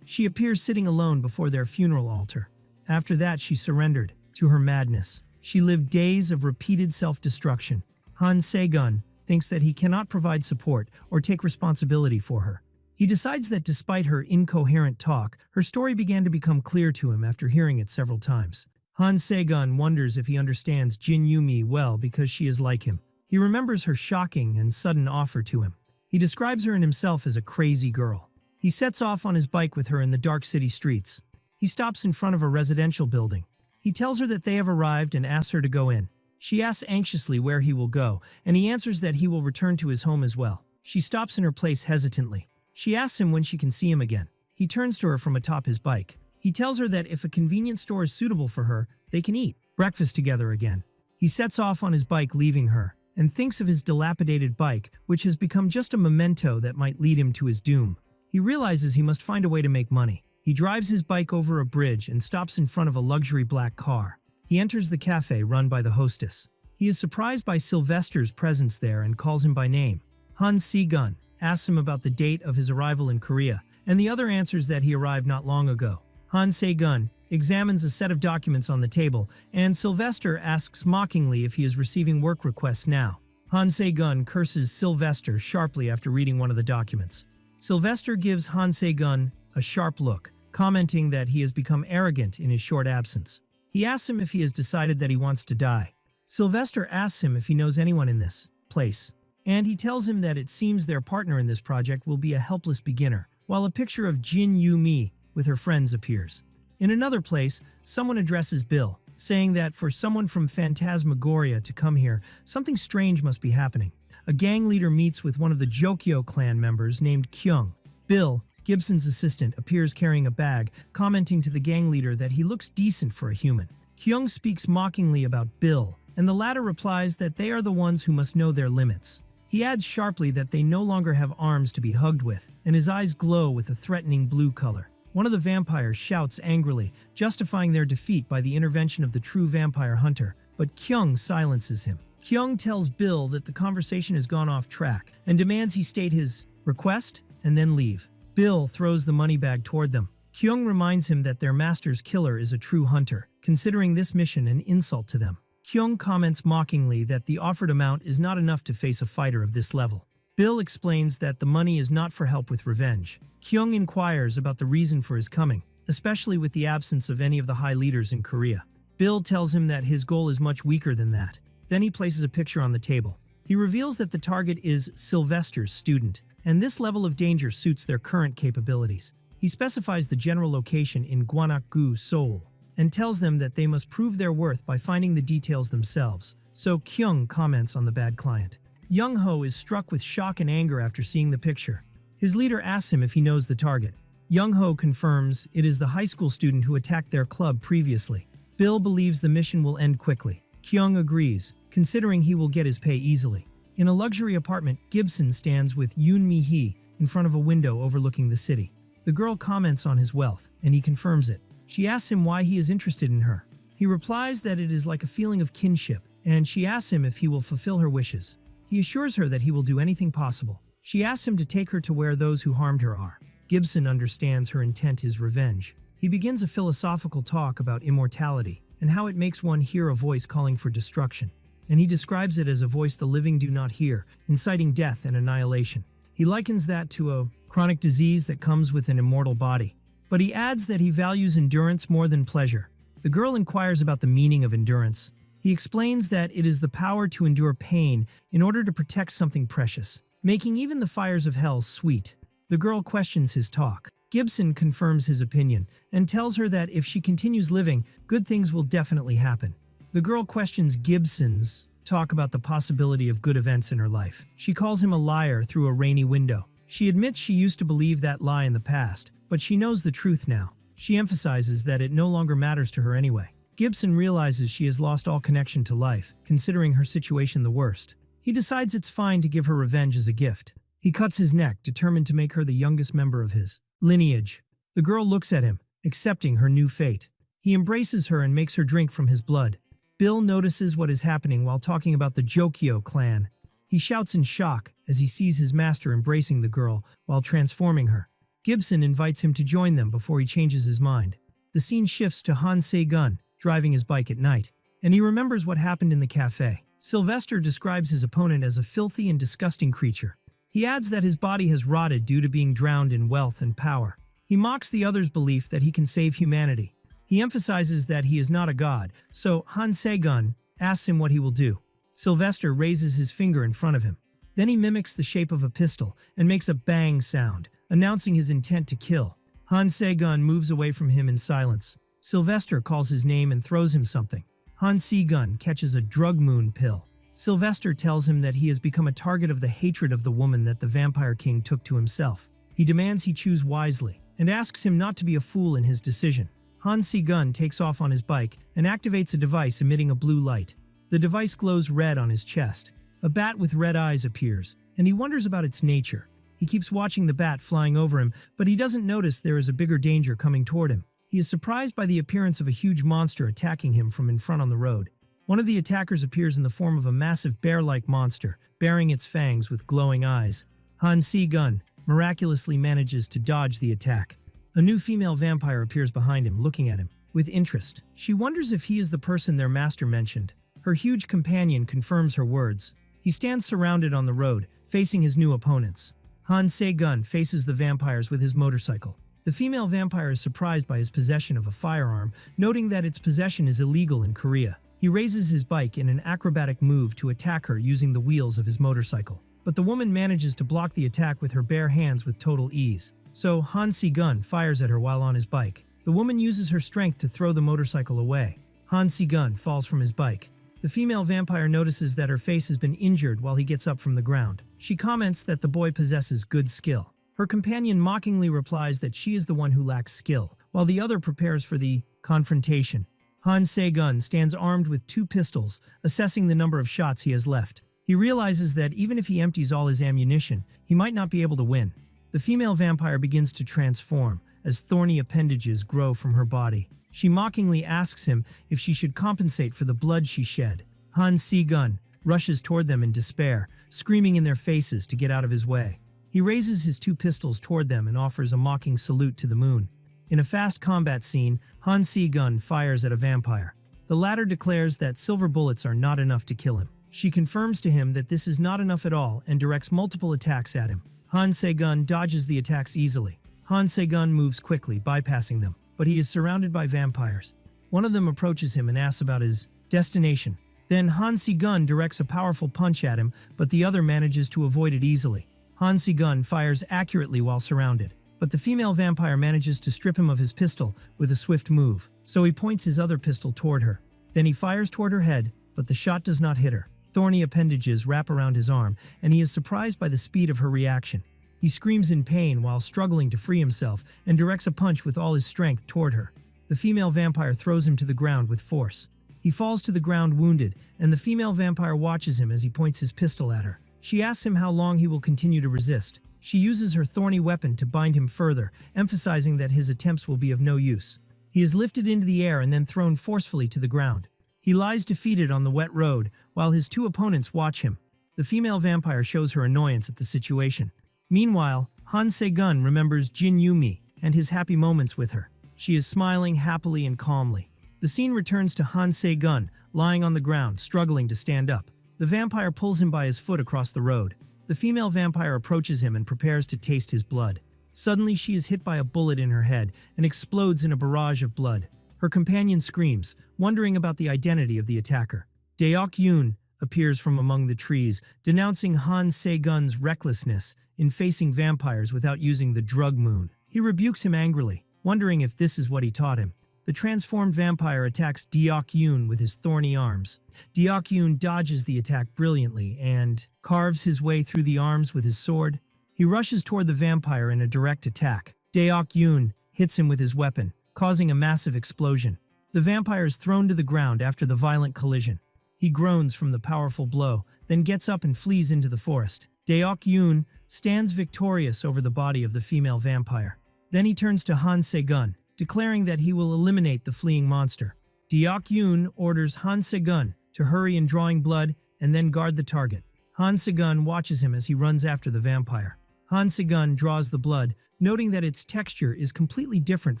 [SPEAKER 1] She appears sitting alone before their funeral altar. After that, she surrendered to her madness. She lived days of repeated self-destruction. Han Se-gun thinks that he cannot provide support or take responsibility for her. He decides that despite her incoherent talk, her story began to become clear to him after hearing it several times. Han Se-gun wonders if he understands Jin Yumi well because she is like him. He remembers her shocking and sudden offer to him. He describes her and himself as a crazy girl. He sets off on his bike with her in the dark city streets. He stops in front of a residential building. He tells her that they have arrived and asks her to go in. She asks anxiously where he will go, and he answers that he will return to his home as well. She stops in her place hesitantly. She asks him when she can see him again. He turns to her from atop his bike. He tells her that if a convenience store is suitable for her, they can eat breakfast together again. He sets off on his bike, leaving her, and thinks of his dilapidated bike, which has become just a memento that might lead him to his doom. He realizes he must find a way to make money. He drives his bike over a bridge and stops in front of a luxury black car. He enters the cafe run by the hostess. He is surprised by Sylvester's presence there and calls him by name. Han Se-gun asks him about the date of his arrival in Korea, and the other answers that he arrived not long ago. Han Se-gun examines a set of documents on the table, and Sylvester asks mockingly if he is receiving work requests now. Han Se-gun curses Sylvester sharply after reading one of the documents. Sylvester gives Han Se-gun a sharp look, commenting that he has become arrogant in his short absence. He asks him if he has decided that he wants to die. Sylvester asks him if he knows anyone in this place, and he tells him that it seems their partner in this project will be a helpless beginner, while a picture of Jin Yumi with her friends appears. In another place, someone addresses Bill, saying that for someone from Phantasmagoria to come here, something strange must be happening. A gang leader meets with one of the Jokyo clan members named Kyung. Bill, Gibson's assistant, appears carrying a bag, commenting to the gang leader that he looks decent for a human. Kyung speaks mockingly about Bill, and the latter replies that they are the ones who must know their limits. He adds sharply that they no longer have arms to be hugged with, and his eyes glow with a threatening blue color. One of the vampires shouts angrily, justifying their defeat by the intervention of the true vampire hunter, but Kyung silences him. Kyung tells Bill that the conversation has gone off track and demands he state his request and then leave. Bill throws the money bag toward them. Kyung reminds him that their master's killer is a true hunter, considering this mission an insult to them. Kyung comments mockingly that the offered amount is not enough to face a fighter of this level. Bill explains that the money is not for help with revenge. Kyung inquires about the reason for his coming, especially with the absence of any of the high leaders in Korea. Bill tells him that his goal is much weaker than that. Then he places a picture on the table. He reveals that the target is Sylvester's student, and this level of danger suits their current capabilities. He specifies the general location in Gwanak-gu, Seoul, and tells them that they must prove their worth by finding the details themselves, so Kyung comments on the bad client. Young-ho is struck with shock and anger after seeing the picture. His leader asks him if he knows the target. Young-ho confirms it is the high school student who attacked their club previously. Bill believes the mission will end quickly. Kyung agrees, considering he will get his pay easily. In a luxury apartment, Gibson stands with Yoon Mi-hee in front of a window overlooking the city. The girl comments on his wealth, and he confirms it. She asks him why he is interested in her. He replies that it is like a feeling of kinship, and she asks him if he will fulfill her wishes. He assures her that he will do anything possible. She asks him to take her to where those who harmed her are. Gibson understands her intent is revenge. He begins a philosophical talk about immortality and how it makes one hear a voice calling for destruction. And he describes it as a voice the living do not hear, inciting death and annihilation. He likens that to a chronic disease that comes with an immortal body. But he adds that he values endurance more than pleasure. The girl inquires about the meaning of endurance. He explains that it is the power to endure pain in order to protect something precious, making even the fires of hell sweet. The girl questions his talk. Gibson confirms his opinion and tells her that if she continues living, good things will definitely happen. The girl questions Gibson's talk about the possibility of good events in her life. She calls him a liar through a rainy window. She admits she used to believe that lie in the past, but she knows the truth now. She emphasizes that it no longer matters to her anyway. Gibson realizes she has lost all connection to life, considering her situation the worst. He decides it's fine to give her revenge as a gift. He cuts his neck, determined to make her the youngest member of his lineage. The girl looks at him, accepting her new fate. He embraces her and makes her drink from his blood. Bill notices what is happening while talking about the Jokyo clan. He shouts in shock as he sees his master embracing the girl while transforming her. Gibson invites him to join them before he changes his mind. The scene shifts to Han Se-gun, driving his bike at night, and he remembers what happened in the cafe. Sylvester describes his opponent as a filthy and disgusting creature. He adds that his body has rotted due to being drowned in wealth and power. He mocks the other's belief that he can save humanity. He emphasizes that he is not a god, so Han Se-gun asks him what he will do. Sylvester raises his finger in front of him. Then he mimics the shape of a pistol and makes a bang sound, announcing his intent to kill. Han Se-gun moves away from him in silence. Sylvester calls his name and throws him something. Han Se-gun catches a drug moon pill. Sylvester tells him that he has become a target of the hatred of the woman that the Vampire King took to himself. He demands he choose wisely, and asks him not to be a fool in his decision. Han Se-gun takes off on his bike and activates a device emitting a blue light. The device glows red on his chest. A bat with red eyes appears, and he wonders about its nature. He keeps watching the bat flying over him, but he doesn't notice there is a bigger danger coming toward him. He is surprised by the appearance of a huge monster attacking him from in front on the road. One of the attackers appears in the form of a massive bear-like monster, baring its fangs with glowing eyes. Han Se-gun miraculously manages to dodge the attack. A new female vampire appears behind him, looking at him with interest. She wonders if he is the person their master mentioned. Her huge companion confirms her words. He stands surrounded on the road, facing his new opponents. Han Se-gun faces the vampires with his motorcycle. The female vampire is surprised by his possession of a firearm, noting that its possession is illegal in Korea. He raises his bike in an acrobatic move to attack her using the wheels of his motorcycle. But the woman manages to block the attack with her bare hands with total ease. So Han Se-gun fires at her while on his bike. The woman uses her strength to throw the motorcycle away. Han Se-gun falls from his bike. The female vampire notices that her face has been injured while he gets up from the ground. She comments that the boy possesses good skill. Her companion mockingly replies that she is the one who lacks skill, while the other prepares for the confrontation. Han Se-gun stands armed with 2 pistols, assessing the number of shots he has left. He realizes that even if he empties all his ammunition, he might not be able to win. The female vampire begins to transform as thorny appendages grow from her body. She mockingly asks him if she should compensate for the blood she shed. Han Se-gun rushes toward them in despair, screaming in their faces to get out of his way. He raises his two pistols toward them and offers a mocking salute to the moon. In a fast combat scene, Han Se-gun fires at a vampire. The latter declares that silver bullets are not enough to kill him. She confirms to him that this is not enough at all and directs multiple attacks at him. Han Se-gun dodges the attacks easily. Han Se-gun moves quickly, bypassing them, but he is surrounded by vampires. One of them approaches him and asks about his destination. Then Han Se-gun directs a powerful punch at him, but the other manages to avoid it easily. Han Se-gun fires accurately while surrounded, but the female vampire manages to strip him of his pistol with a swift move, so he points his other pistol toward her. Then he fires toward her head, but the shot does not hit her. Thorny appendages wrap around his arm, and he is surprised by the speed of her reaction. He screams in pain while struggling to free himself and directs a punch with all his strength toward her. The female vampire throws him to the ground with force. He falls to the ground wounded, and the female vampire watches him as he points his pistol at her. She asks him how long he will continue to resist. She uses her thorny weapon to bind him further, emphasizing that his attempts will be of no use. He is lifted into the air and then thrown forcefully to the ground. He lies defeated on the wet road, while his two opponents watch him. The female vampire shows her annoyance at the situation. Meanwhile, Han Se-gun remembers Jin Yumi and his happy moments with her. She is smiling happily and calmly. The scene returns to Han Se-gun, lying on the ground, struggling to stand up. The vampire pulls him by his foot across the road. The female vampire approaches him and prepares to taste his blood. Suddenly, she is hit by a bullet in her head and explodes in a barrage of blood. Her companion screams, wondering about the identity of the attacker. Deok-yoon appears from among the trees, denouncing Han Se-gun's recklessness in facing vampires without using the drug moon. He rebukes him angrily, wondering if this is what he taught him. The transformed vampire attacks Deok-yoon with his thorny arms. Deok-yoon dodges the attack brilliantly and carves his way through the arms with his sword. He rushes toward the vampire in a direct attack. Deok-yoon hits him with his weapon, causing a massive explosion. The vampire is thrown to the ground after the violent collision. He groans from the powerful blow, then gets up and flees into the forest. Deok-yoon stands victorious over the body of the female vampire. Then he turns to Han Se-gun, declaring that he will eliminate the fleeing monster. Deok-yoon orders Han Se-gun to hurry in drawing blood and then guard the target. Han Se-gun watches him as he runs after the vampire. Han Se-gun draws the blood, noting that its texture is completely different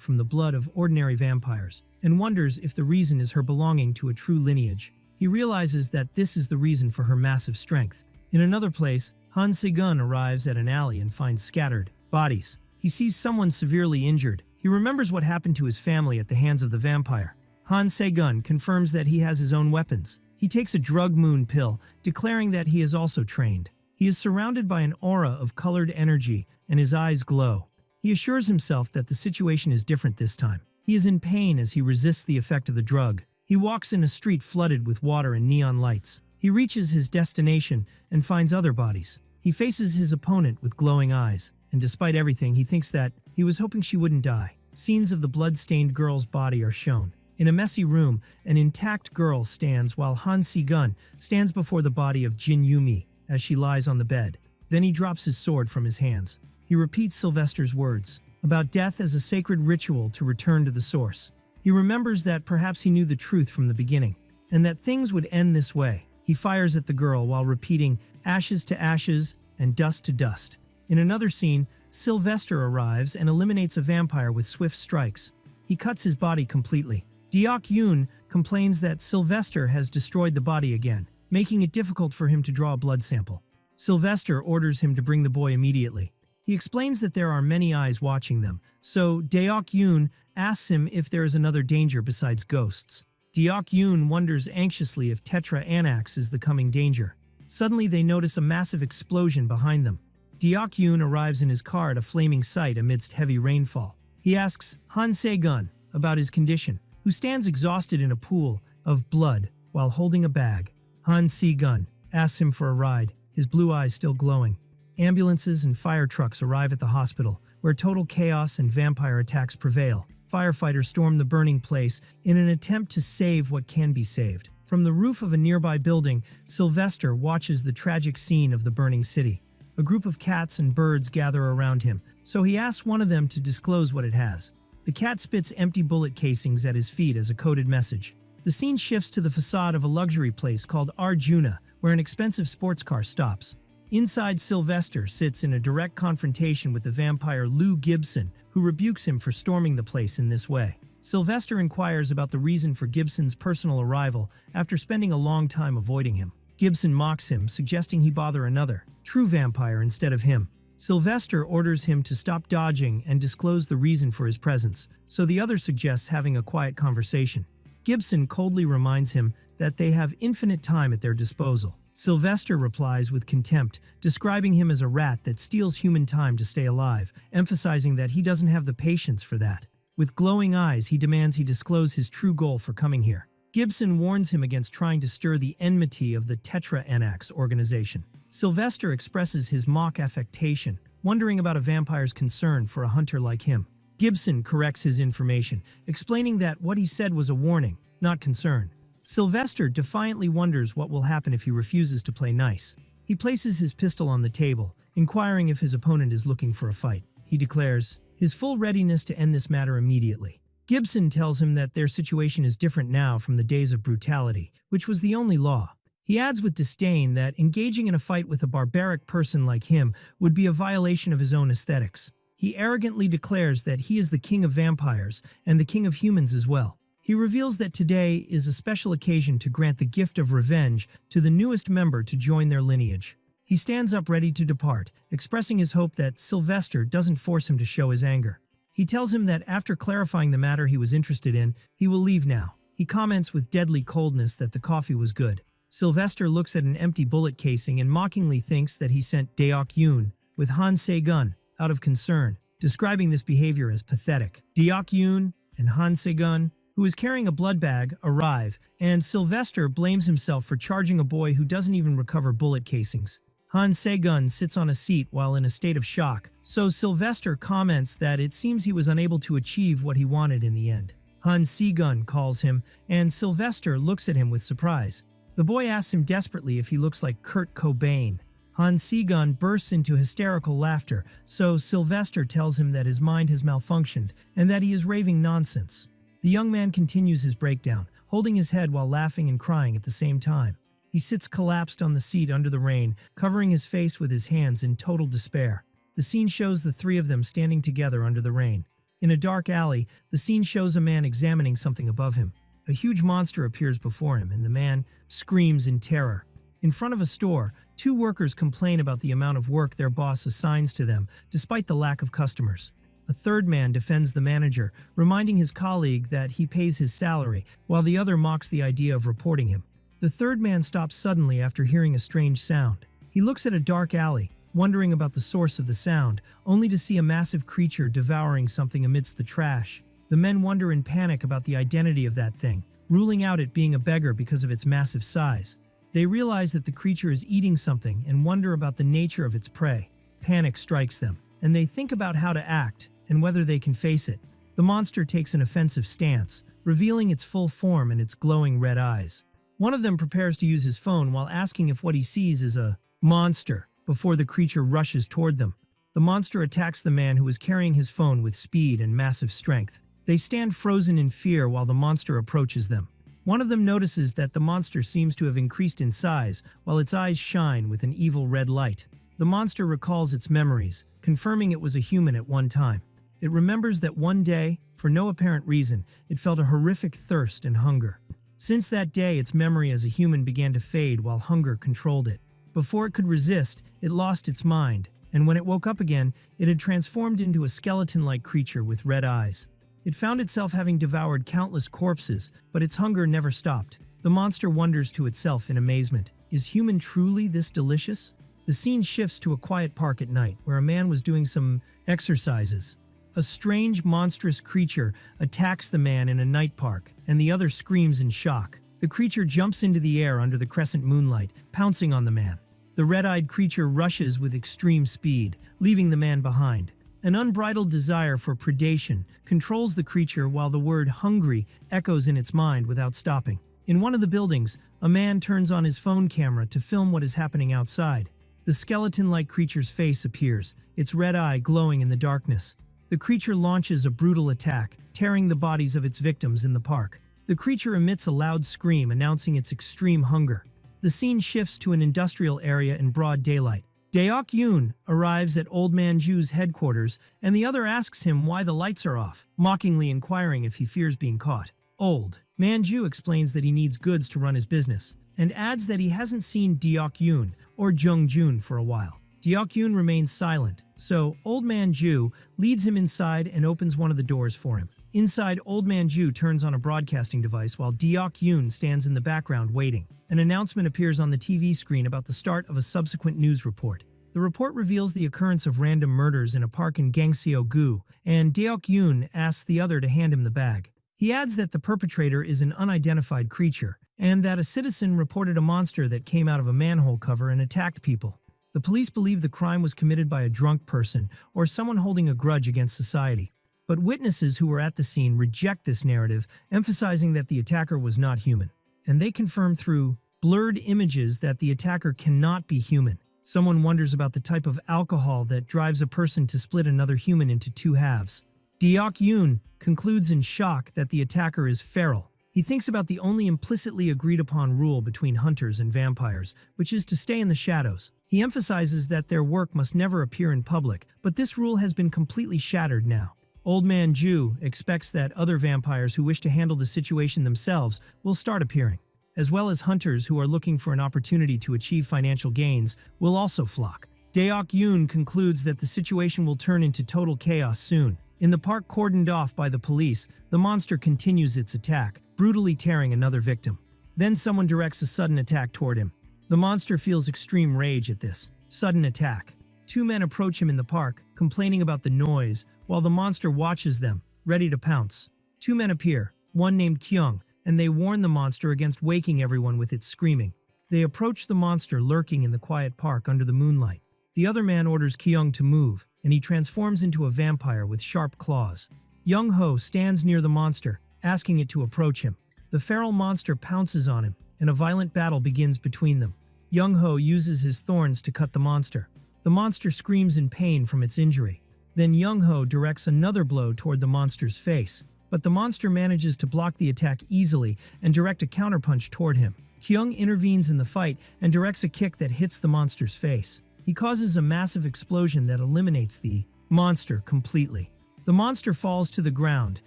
[SPEAKER 1] from the blood of ordinary vampires, and wonders if the reason is her belonging to a true lineage. He realizes that this is the reason for her massive strength. In another place, Han Se-gun arrives at an alley and finds scattered bodies. He sees someone severely injured. He remembers what happened to his family at the hands of the vampire. Han Se-gun confirms that he has his own weapons. He takes a drug moon pill, declaring that he is also trained. He is surrounded by an aura of colored energy, and his eyes glow. He assures himself that the situation is different this time. He is in pain as he resists the effect of the drug. He walks in a street flooded with water and neon lights. He reaches his destination and finds other bodies. He faces his opponent with glowing eyes, and despite everything, he thinks that he was hoping she wouldn't die. Scenes of the blood-stained girl's body are shown. In a messy room, an intact girl stands while Han Se-gun stands before the body of Jin Yumi as she lies on the bed. Then he drops his sword from his hands. He repeats Sylvester's words about death as a sacred ritual to return to the source. He remembers that perhaps he knew the truth from the beginning, and that things would end this way. He fires at the girl while repeating ashes to ashes and dust to dust. In another scene, Sylvester arrives and eliminates a vampire with swift strikes. He cuts his body completely. Deok-yoon complains that Sylvester has destroyed the body again, making it difficult for him to draw a blood sample. Sylvester orders him to bring the boy immediately. He explains that there are many eyes watching them, so Deok-yoon asks him if there is another danger besides ghosts. Deok-yoon wonders anxiously if Tetra Anax is the coming danger. Suddenly they notice a massive explosion behind them. Deok-yoon arrives in his car at a flaming site amidst heavy rainfall. He asks Han Se-gun about his condition, who stands exhausted in a pool of blood while holding a bag. Han Se-gun asks him for a ride, his blue eyes still glowing. Ambulances and fire trucks arrive at the hospital, where total chaos and vampire attacks prevail. Firefighters storm the burning place in an attempt to save what can be saved. From the roof of a nearby building, Sylvester watches the tragic scene of the burning city. A group of cats and birds gather around him, so he asks one of them to disclose what it has. The cat spits empty bullet casings at his feet as a coded message. The The scene shifts to the facade of a luxury place called Arjuna, where an expensive sports car stops. Inside, Sylvester sits in a direct confrontation with the vampire Lou Gibson, who rebukes him for storming the place in this way. Sylvester inquires about the reason for Gibson's personal arrival after spending a long time avoiding him. Gibson mocks him, suggesting he bother another, true vampire instead of him. Sylvester orders him to stop dodging and disclose the reason for his presence, so the other suggests having a quiet conversation. Gibson coldly reminds him that they have infinite time at their disposal. Sylvester replies with contempt, describing him as a rat that steals human time to stay alive, emphasizing that he doesn't have the patience for that. With glowing eyes, he demands he disclose his true goal for coming here. Gibson warns him against trying to stir the enmity of the Tetra-Anax organization. Sylvester expresses his mock affectation, wondering about a vampire's concern for a hunter like him. Gibson corrects his information, explaining that what he said was a warning, not concern. Sylvester defiantly wonders what will happen if he refuses to play nice. He places his pistol on the table, inquiring if his opponent is looking for a fight. He declares his full readiness to end this matter immediately. Gibson tells him that their situation is different now from the days of brutality, which was the only law. He adds with disdain that engaging in a fight with a barbaric person like him would be a violation of his own aesthetics. He arrogantly declares that he is the king of vampires and the king of humans as well. He reveals that today is a special occasion to grant the gift of revenge to the newest member to join their lineage. He stands up ready to depart, expressing his hope that Sylvester doesn't force him to show his anger. He tells him that after clarifying the matter he was interested in, he will leave now. He comments with deadly coldness that the coffee was good. Sylvester looks at an empty bullet casing and mockingly thinks that he sent Deok Yoon with Han Se-gun out of concern, describing this behavior as pathetic. Deok Yoon and Han Se-gun, who is carrying a blood bag, arrive, and Sylvester blames himself for charging a boy who doesn't even recover bullet casings. Han Se-gun sits on a seat while in a state of shock, so Sylvester comments that it seems he was unable to achieve what he wanted in the end. Han Se-gun calls him, and Sylvester looks at him with surprise. The boy asks him desperately if he looks like Kurt Cobain. Han Se-gun bursts into hysterical laughter, so Sylvester tells him that his mind has malfunctioned and that he is raving nonsense. The young man continues his breakdown, holding his head while laughing and crying at the same time. He sits collapsed on the seat under the rain, covering his face with his hands in total despair. The scene shows the three of them standing together under the rain. In a dark alley, the scene shows a man examining something above him. A huge monster appears before him, and the man screams in terror. In front of a store, two workers complain about the amount of work their boss assigns to them, despite the lack of customers. A third man defends the manager, reminding his colleague that he pays his salary, while the other mocks the idea of reporting him. The third man stops suddenly after hearing a strange sound. He looks at a dark alley, wondering about the source of the sound, only to see a massive creature devouring something amidst the trash. The men wonder in panic about the identity of that thing, ruling out it being a beggar because of its massive size. They realize that the creature is eating something and wonder about the nature of its prey. Panic strikes them, and they think about how to act and whether they can face it. The monster takes an offensive stance, revealing its full form and its glowing red eyes. One of them prepares to use his phone while asking if what he sees is a monster before the creature rushes toward them. The monster attacks the man who is carrying his phone with speed and massive strength. They stand frozen in fear while the monster approaches them. One of them notices that the monster seems to have increased in size, while its eyes shine with an evil red light. The monster recalls its memories, confirming it was a human at one time. It remembers that one day, for no apparent reason, it felt a horrific thirst and hunger. Since that day, its memory as a human began to fade while hunger controlled it. Before it could resist, it lost its mind, and when it woke up again, it had transformed into a skeleton-like creature with red eyes. It found itself having devoured countless corpses, but its hunger never stopped. The monster wonders to itself in amazement, is human truly this delicious? The scene shifts to a quiet park at night, where a man was doing some exercises. A strange, monstrous creature attacks the man in a night park, and the other screams in shock. The creature jumps into the air under the crescent moonlight, pouncing on the man. The red-eyed creature rushes with extreme speed, leaving the man behind. An unbridled desire for predation controls the creature while the word hungry echoes in its mind without stopping. In one of the buildings, a man turns on his phone camera to film what is happening outside. The skeleton-like creature's face appears, its red eye glowing in the darkness. The creature launches a brutal attack, tearing the bodies of its victims in the park. The creature emits a loud scream announcing its extreme hunger. The scene shifts to an industrial area in broad daylight. Deok-yoon arrives at Old Man Ju's headquarters, and the other asks him why the lights are off, mockingly inquiring if he fears being caught. Old Man Ju explains that he needs goods to run his business, and adds that he hasn't seen Deok-yoon or Jung-jun for a while. Deok-yoon remains silent, so Old Man Ju leads him inside and opens one of the doors for him. Inside, Old Man Ju turns on a broadcasting device while Deok-yoon stands in the background waiting. An announcement appears on the TV screen about the start of a subsequent news report. The report reveals the occurrence of random murders in a park in Gangseo-gu, and Deok-yoon asks the other to hand him the bag. He adds that the perpetrator is an unidentified creature, and that a citizen reported a monster that came out of a manhole cover and attacked people. The police believe the crime was committed by a drunk person or someone holding a grudge against society. But witnesses who were at the scene reject this narrative, emphasizing that the attacker was not human. And they confirm through blurred images that the attacker cannot be human. Someone wonders about the type of alcohol that drives a person to split another human into two halves. Deok-yoon concludes in shock that the attacker is feral. He thinks about the only implicitly agreed upon rule between hunters and vampires, which is to stay in the shadows. He emphasizes that their work must never appear in public, but this rule has been completely shattered now. Old Man Ju expects that other vampires who wish to handle the situation themselves will start appearing, as well as hunters who are looking for an opportunity to achieve financial gains will also flock. Deok-yoon concludes that the situation will turn into total chaos soon. In the park cordoned off by the police, the monster continues its attack, brutally tearing another victim. Then someone directs a sudden attack toward him. The monster feels extreme rage at this sudden attack. Two men approach him in the park, complaining about the noise, while the monster watches them, ready to pounce. Two men appear, one named Kyung, and they warn the monster against waking everyone with its screaming. They approach the monster lurking in the quiet park under the moonlight. The other man orders Kyung to move, and he transforms into a vampire with sharp claws. Young-ho stands near the monster, asking it to approach him. The feral monster pounces on him, and a violent battle begins between them. Young-ho uses his thorns to cut the monster. The monster screams in pain from its injury. Then Young-ho directs another blow toward the monster's face, but the monster manages to block the attack easily and direct a counterpunch toward him. Kyung intervenes in the fight and directs a kick that hits the monster's face. He causes a massive explosion that eliminates the monster completely. The monster falls to the ground,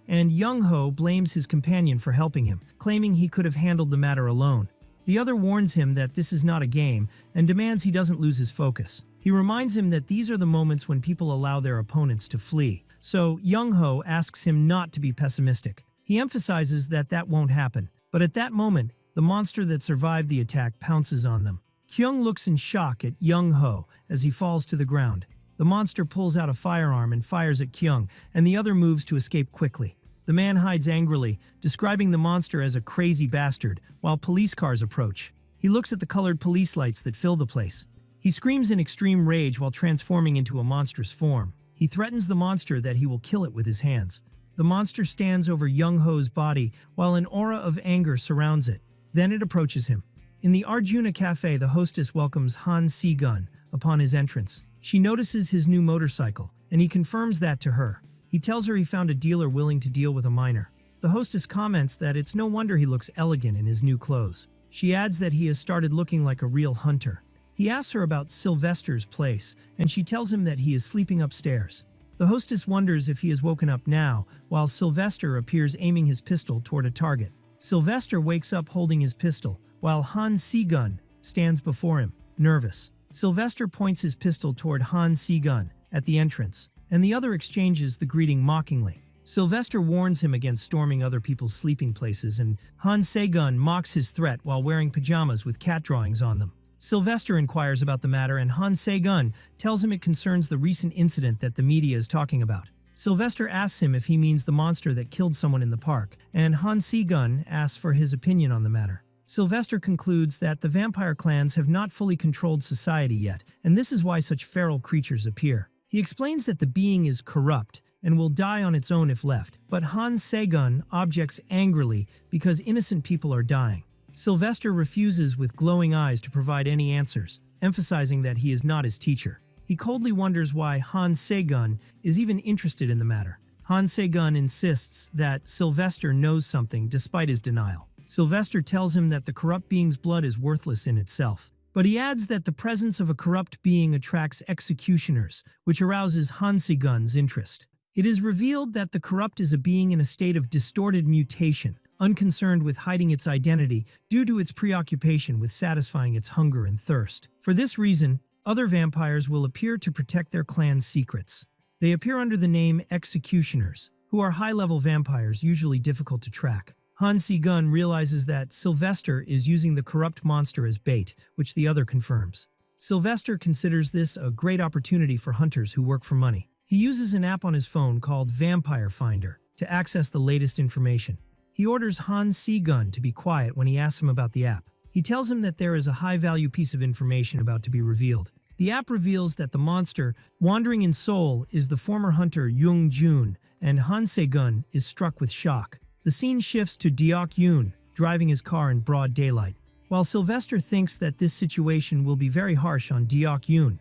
[SPEAKER 1] and Young-ho blames his companion for helping him, claiming he could have handled the matter alone. The other warns him that this is not a game and demands he doesn't lose his focus. He reminds him that these are the moments when people allow their opponents to flee, so Young-ho asks him not to be pessimistic. He emphasizes that that won't happen, but at that moment, the monster that survived the attack pounces on them. Kyung looks in shock at Young-ho as he falls to the ground. The monster pulls out a firearm and fires at Kyung, and the other moves to escape quickly. The man hides angrily, describing the monster as a crazy bastard, while police cars approach. He looks at the colored police lights that fill the place. He screams in extreme rage while transforming into a monstrous form. He threatens the monster that he will kill it with his hands. The monster stands over Young-ho's body while an aura of anger surrounds it. Then it approaches him. In the Arjuna Cafe, the hostess welcomes Han Si-gun upon his entrance. She notices his new motorcycle, and he confirms that to her. He tells her he found a dealer willing to deal with a minor. The hostess comments that it's no wonder he looks elegant in his new clothes. She adds that he has started looking like a real hunter. He asks her about Sylvester's place, and she tells him that he is sleeping upstairs. The hostess wonders if he has woken up now, while Sylvester appears aiming his pistol toward a target. Sylvester wakes up holding his pistol, while Han Si-gun stands before him, nervous. Sylvester points his pistol toward Han Si-gun at the entrance, and the other exchanges the greeting mockingly. Sylvester warns him against storming other people's sleeping places, and Han Se-gun mocks his threat while wearing pajamas with cat drawings on them. Sylvester inquires about the matter, and Han Se-gun tells him it concerns the recent incident that the media is talking about. Sylvester asks him if he means the monster that killed someone in the park, and Han Se-gun asks for his opinion on the matter. Sylvester concludes that the vampire clans have not fully controlled society yet, and this is why such feral creatures appear. He explains that the being is corrupt and will die on its own if left, but Han Se-gun objects angrily because innocent people are dying. Sylvester refuses with glowing eyes to provide any answers, emphasizing that he is not his teacher. He coldly wonders why Han Se-gun is even interested in the matter. Han Se-gun insists that Sylvester knows something despite his denial. Sylvester tells him that the corrupt being's blood is worthless in itself. But he adds that the presence of a corrupt being attracts executioners, which arouses Han Se-gun's interest. It is revealed that the corrupt is a being in a state of distorted mutation, unconcerned with hiding its identity due to its preoccupation with satisfying its hunger and thirst. For this reason, other vampires will appear to protect their clan's secrets. They appear under the name executioners, who are high-level vampires usually difficult to track. Han Se-gun realizes that Sylvester is using the corrupt monster as bait, which the other confirms. Sylvester considers this a great opportunity for hunters who work for money. He uses an app on his phone called Vampire Finder to access the latest information. He orders Han Se-gun to be quiet when he asks him about the app. He tells him that there is a high-value piece of information about to be revealed. The app reveals that the monster, wandering in Seoul, is the former hunter Young Jun, and Han Se-gun is struck with shock. The scene shifts to Deok Yoon, driving his car in broad daylight. While Sylvester thinks that this situation will be very harsh on Deok Yoon,